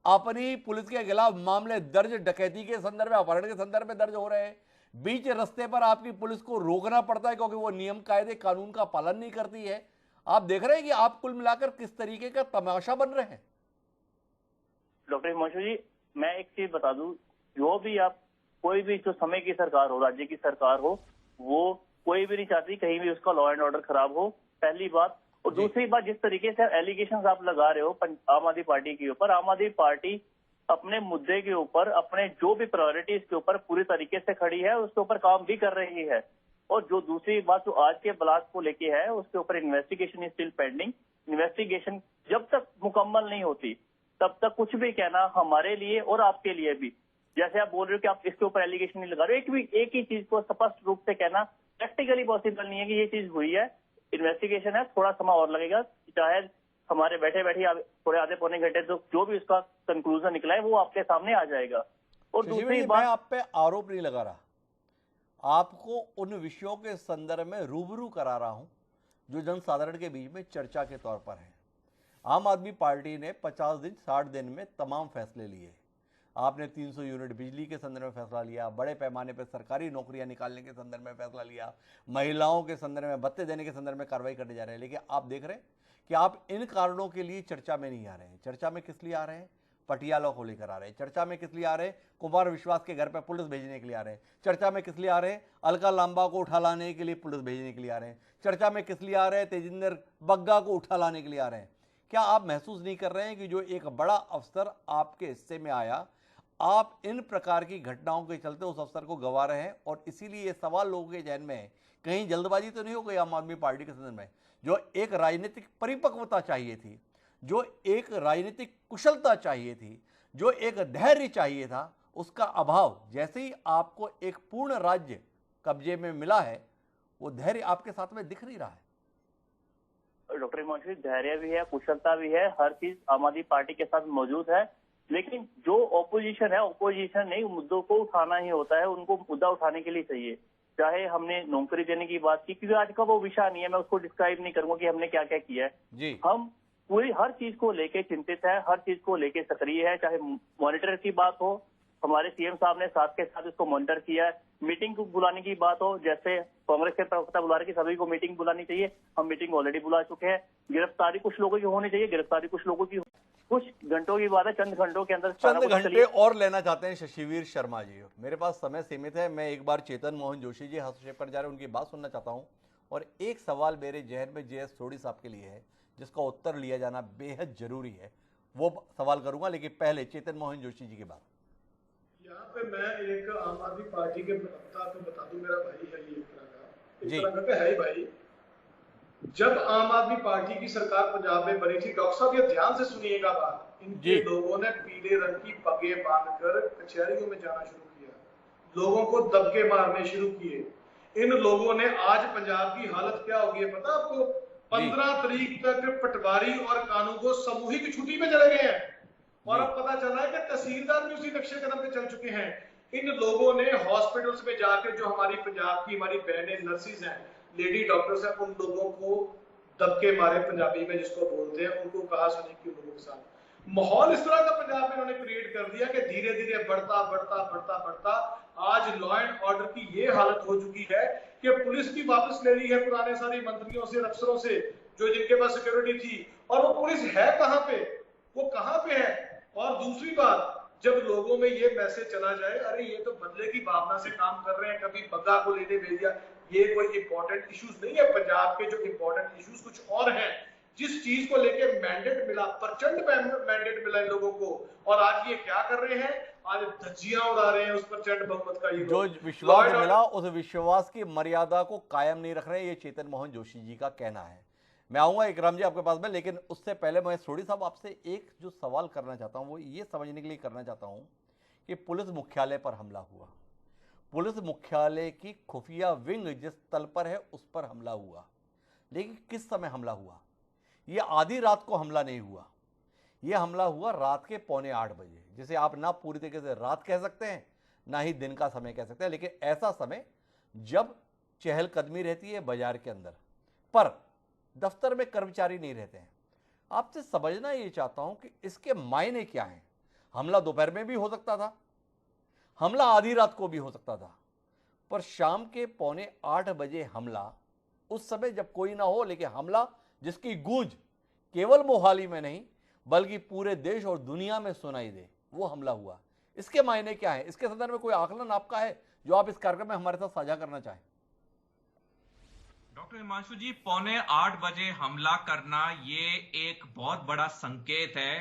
अपनी पुलिस के खिलाफ मामले दर्ज डकैती के संदर्भ में, अपहरण के संदर्भ में दर्ज हो रहे हैं। बीच रास्ते पर आपकी पुलिस को रोकना पड़ता है क्योंकि वो नियम कायदे कानून का पालन नहीं करती है। आप देख रहे हैं कि आप कुल मिलाकर किस तरीके का तमाशा बन रहे हैं। डॉक्टर हिमांशु जी, मैं एक चीज बता दूं, जो भी आप कोई भी जो समय की सरकार हो, राज्य की सरकार हो, वो कोई भी नहीं चाहती कहीं भी उसका लॉ एंड ऑर्डर खराब हो, पहली बात। और दूसरी बात, जिस तरीके से एलिगेशंस आप लगा रहे हो आम आदमी पार्टी के ऊपर, आम आदमी पार्टी अपने मुद्दे के ऊपर, अपने जो भी प्रायोरिटीज के ऊपर पूरी तरीके से खड़ी है, उसके ऊपर काम भी कर रही है। और जो दूसरी बात जो आज के ब्लास्ट को लेके है, उसके ऊपर investigation is still pending. Investigation जब तक मुकम्मल नहीं होती तब तक कुछ भी कहना हमारे लिए और आपके लिए भी, जैसे आप बोल रहे हो कि आप इसके ऊपर एलिगेशन नहीं लगा रहे हो, एक ही चीज को स्पष्ट रूप से कहना प्रैक्टिकली पॉसिबल नहीं है कि ये चीज हुई है। इन्वेस्टिगेशन है, थोड़ा समय और लगेगा, चाहे हमारे बैठे थोड़े आधे पौने घंटे तो जो भी उसका कंक्लूजन निकला है वो आपके सामने आ जाएगा। और दूसरी बात, मैं आप पे आरोप नहीं लगा रहा, आपको उन विषयों के संदर्भ में रूबरू करा रहा हूं जो जनसाधारण के बीच में चर्चा के तौर पर है। आम आदमी पार्टी ने 50 दिन 60 दिन में तमाम फैसले लिए। आपने 300 यूनिट बिजली के संदर्भ में फैसला लिया, बड़े पैमाने पर सरकारी नौकरियां निकालने के संदर्भ में फैसला लिया, महिलाओं के संदर्भ में भत्ते देने के संदर्भ में कार्रवाई करने जा रहे हैं। लेकिन आप देख रहे हैं कि आप इन कारणों के लिए चर्चा में नहीं आ रहे हैं। चर्चा में किस लिए आ रहे हैं? पटियाला को लेकर आ रहे हैं। चर्चा में किस लिए आ रहे हैं? कुमार विश्वास के घर पर पुलिस भेजने के लिए आ रहे हैं। चर्चा में किस लिए आ रहे हैं? अलका लांबा को उठा लाने के लिए पुलिस भेजने के लिए आ रहे हैं। चर्चा में किस लिए आ रहे हैं? तेजिंदर बग्गा को उठा लाने के लिए आ रहे हैं। क्या आप महसूस नहीं कर रहे हैं कि जो एक बड़ा अफसर आपके हिस्से में आया, आप इन प्रकार की घटनाओं के चलते उस अवसर को गंवा रहे हैं और इसीलिए ये सवाल लोगों के जहन में है, कहीं जल्दबाजी तो नहीं हो गई आम आदमी पार्टी के संदर्भ में? जो एक राजनीतिक परिपक्वता चाहिए थी, जो एक राजनीतिक कुशलता चाहिए थी, जो एक धैर्य चाहिए था, उसका अभाव जैसे ही आपको एक पूर्ण राज्य कब्जे में मिला है, वो धैर्य आपके साथ में दिख नहीं रहा है। डॉक्टर हिमांशु, धैर्य भी है, कुशलता भी है, हर चीज आम आदमी पार्टी के साथ मौजूद है, लेकिन जो ऑपोजिशन है, ऑपोजिशन नहीं, मुद्दों को उठाना ही होता है, उनको मुद्दा उठाने के लिए चाहिए। चाहे हमने नौकरी देने की बात की, क्योंकि आज का वो विषय नहीं है, मैं उसको डिस्क्राइब नहीं करूंगा कि हमने क्या क्या किया है जी। हम पूरी हर चीज को लेके चिंतित है, हर चीज को लेके सक्रिय है। चाहे मॉनिटर की बात हो, हमारे सीएम साहब ने साथ के साथ इसको मॉनिटर किया है। मीटिंग को बुलाने की बात हो, जैसे कांग्रेस के प्रवक्ता बुला रहे कि सभी को मीटिंग बुलानी चाहिए, हम मीटिंग ऑलरेडी बुला चुके हैं। गिरफ्तारी कुछ लोगों की होनी चाहिए, गिरफ्तारी कुछ लोगों की, कुछ घंटों की बात है, चंद घंटों के अंदर चंद घंटे और लेना चाहते हैं शशिवीर शर्मा जी। मेरे पास समय सीमित है, मैं एक बार चेतन मोहन जोशी जी हस्तक्षेप कर जा रहे हैं, उनकी बात सुनना चाहता हूं। और एक सवाल मेरे जहन में JS सोढ़ी साहब के लिए है, जिसका उत्तर लिया जाना बेहद जरूरी है, वो सवाल करूंगा, लेकिन पहले चेतन मोहन जोशी जी की बात। यहाँ पे मैं एक आम आदमी पार्टी के प्रवक्ता को बता दूं, मेरा भाई है ये एक तरह का है ही भाई। जब आम आदमी पार्टी की सरकार पंजाब में बनी थी, डॉक्टर साहब ये ध्यान से सुनिएगा बात, इनके लोगों ने पीले रंग की पगें बांधकर कचहरियों में जाना शुरू किया, लोगों को दबके मारने शुरू किए। इन लोगों ने आज पंजाब की हालत क्या होगी है पता आपको? 15 तारीख तक पटवारी और कानूनगो सामूहिक छुट्टी पे चले गए हैं, और अब पता चला है कि तहसीलदार भी उसी नक्शे कदम पे चल चुके हैं। इन लोगों ने हॉस्पिटल्स में जाकर, जो हमारी पंजाब की हमारी बहनें नर्सिस हैं, लेडी डॉक्टर्स हैं, उन लोगों को दबके मारे, पंजाबी में जिसको बोलते हैं, उनको कहा सुनी कि लोगों के साथ माहौल इस तरह का पंजाब में उन्होंने क्रिएट कर दिया कि धीरे धीरे बढ़ता बढ़ता बढ़ता बढ़ता आज लॉ एंड ऑर्डर की ये हालत हो चुकी है कि पुलिस भी वापस ले ली है पुराने सारे मंत्रियों से, अफसरों से, जो जिनके पास सिक्योरिटी थी, और वो पुलिस है कहां पे, वो कहां पे है? और दूसरी बात, जब लोगों में ये मैसेज चला जाए, अरे ये तो बदले की भावना से काम कर रहे हैं, कभी बग्गा को लेने भेज दिया, ये कोई इंपॉर्टेंट इश्यूज नहीं है। पंजाब के जो इंपॉर्टेंट इश्यूज कुछ और हैं, जिस चीज को लेके मैंडेट मिला, प्रचंड मैंडेट मिला इन लोगों को, और आज ये क्या कर रहे हैं? आज धज्जियां उड़ा रहे हैं उस प्रचंड बहुमत का। ये जो विश्वास मिला, उस विश्वास की मर्यादा को कायम नहीं रख रहे, ये चेतन मोहन जोशी जी का कहना है। मैं आऊंगा इकराम जी आपके पास में, लेकिन उससे पहले मैं सोढ़ी साहब आपसे एक जो सवाल करना चाहता हूं, वो ये समझने के लिए करना चाहता हूं कि पुलिस मुख्यालय पर हमला हुआ, पुलिस मुख्यालय की खुफिया विंग जिस तल पर है उस पर हमला हुआ, लेकिन किस समय हमला हुआ? ये आधी रात को हमला नहीं हुआ, ये हमला हुआ रात के 7:45 बजे, जिसे आप ना पूरी तरीके से रात कह सकते हैं, ना ही दिन का समय कह सकते हैं, लेकिन ऐसा समय जब चहलकदमी रहती है बाजार के अंदर, पर दफ्तर में कर्मचारी नहीं रहते हैं। आपसे समझना ये चाहता हूं कि इसके मायने क्या हैं। हमला दोपहर में भी हो सकता था, हमला आधी रात को भी हो सकता था, पर शाम के 7:45 बजे हमला, उस समय जब कोई ना हो, लेकिन हमला जिसकी गूंज केवल मोहाली में नहीं बल्कि पूरे देश और दुनिया में सुनाई दे, वो हमला हुआ। इसके मायने क्या है? इसके संदर्भ में कोई आकलन आपका है जो आप इस कार्यक्रम में हमारे साथ साझा करना चाहें? डॉक्टर हिमांशु जी, 7:45 बजे हमला करना ये एक बहुत बड़ा संकेत है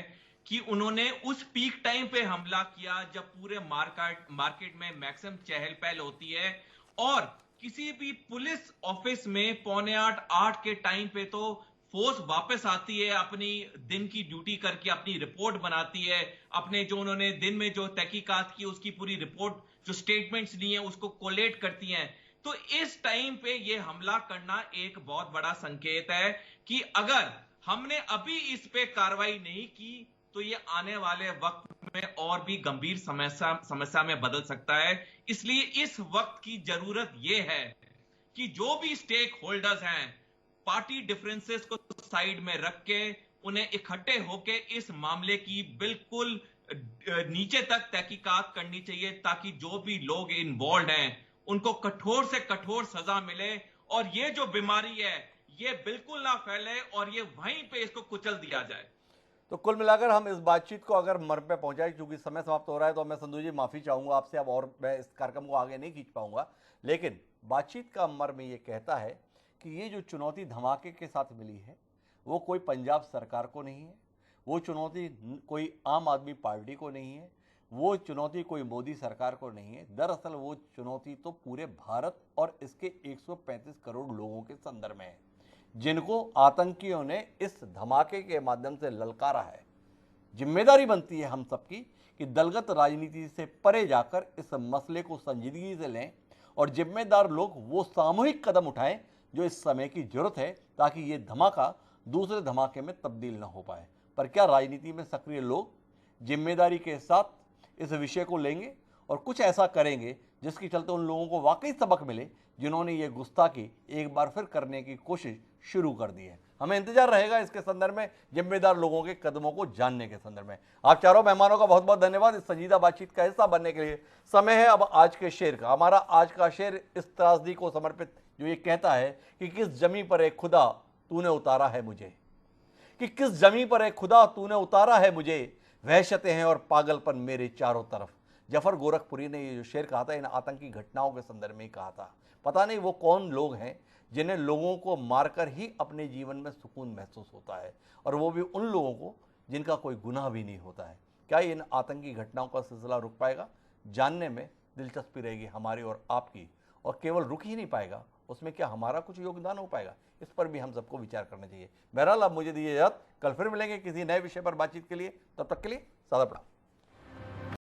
कि उन्होंने उस पीक टाइम पे हमला किया जब पूरे मार्केट में मैक्सिमम चहल पहल होती है, और किसी भी पुलिस ऑफिस में 7:45-8 के टाइम पे तो फोर्स वापस आती है, अपनी दिन की ड्यूटी करके अपनी रिपोर्ट बनाती है, अपने जो उन्होंने दिन में जो तहकीकात की उसकी पूरी रिपोर्ट, जो स्टेटमेंट्स लिए हैं उसको कोलेट करती हैं। तो इस टाइम पे ये हमला करना एक बहुत बड़ा संकेत है कि अगर हमने अभी इस पे कार्रवाई नहीं की तो ये आने वाले वक्त में और भी गंभीर समस्या में बदल सकता है। इसलिए इस वक्त की जरूरत ये है कि जो भी स्टेक होल्डर्स हैं, पार्टी डिफरेंसेस को साइड में रख के उन्हें इकट्ठे होके इस मामले की बिल्कुल नीचे तक तहकीकात करनी चाहिए, ताकि जो भी लोग इन्वॉल्व हैं उनको कठोर से कठोर सजा मिले, और ये जो बीमारी है ये बिल्कुल ना फैले और ये वहीं पे इसको कुचल दिया जाए। तो कुल मिलाकर हम इस बातचीत को अगर मर्म पे पहुंचाए, क्योंकि समय समाप्त हो रहा है, तो मैं संधू जी माफी चाहूंगा आपसे, अब और मैं इस कार्यक्रम को आगे नहीं खींच पाऊंगा, लेकिन बातचीत का मर्म ये कहता है कि ये जो चुनौती धमाके के साथ मिली है वो कोई पंजाब सरकार को नहीं है, वो चुनौती कोई आम आदमी पार्टी को नहीं है, वो चुनौती कोई मोदी सरकार को नहीं है, दरअसल वो चुनौती तो पूरे भारत और इसके 135 करोड़ लोगों के संदर्भ में है, जिनको आतंकियों ने इस धमाके के माध्यम से ललकारा है। जिम्मेदारी बनती है हम सबकी कि दलगत राजनीति से परे जाकर इस मसले को संजीदगी से लें और जिम्मेदार लोग वो सामूहिक कदम उठाएं जो इस समय की जरूरत है, ताकि ये धमाका दूसरे धमाके में तब्दील न हो पाए। पर क्या राजनीति में सक्रिय लोग जिम्मेदारी के साथ इस विषय को लेंगे और कुछ ऐसा करेंगे जिसके चलते उन लोगों को वाकई सबक मिले जिन्होंने ये गुस्ताखी एक बार फिर करने की कोशिश शुरू कर दी है। हमें इंतजार रहेगा इसके संदर्भ में जिम्मेदार लोगों के कदमों को जानने के संदर्भ में। आप चारों मेहमानों का बहुत बहुत धन्यवाद इस संजीदा बातचीत का हिस्सा बनने के लिए। समय है अब आज के शेर का। हमारा आज का शेर इस त्रासदी को समर्पित जो ये कहता है कि किस जमी पर एक खुदा तूने उतारा है मुझे, कि किस जमी पर एक खुदा तूने उतारा है मुझे, वहशतें हैं और पागलपन मेरे चारों तरफ। जफर गोरखपुरी ने ये जो शेर कहा था इन आतंकी घटनाओं के संदर्भ में ही कहा था। पता नहीं वो कौन लोग हैं जिन्हें लोगों को मारकर ही अपने जीवन में सुकून महसूस होता है, और वो भी उन लोगों को जिनका कोई गुनाह भी नहीं होता है। क्या इन आतंकी घटनाओं का सिलसिला रुक पाएगा? जानने में दिलचस्पी रहेगी हमारी और आपकी, और केवल रुक ही नहीं पाएगा, उसमें क्या हमारा कुछ योगदान हो पाएगा, इस पर भी हम सबको विचार करना चाहिए। बहरहाल अब मुझे दीजिए इजाजत, कल फिर मिलेंगे किसी नए विषय पर बातचीत के लिए। तब तक के लिए सादा प्रणाम।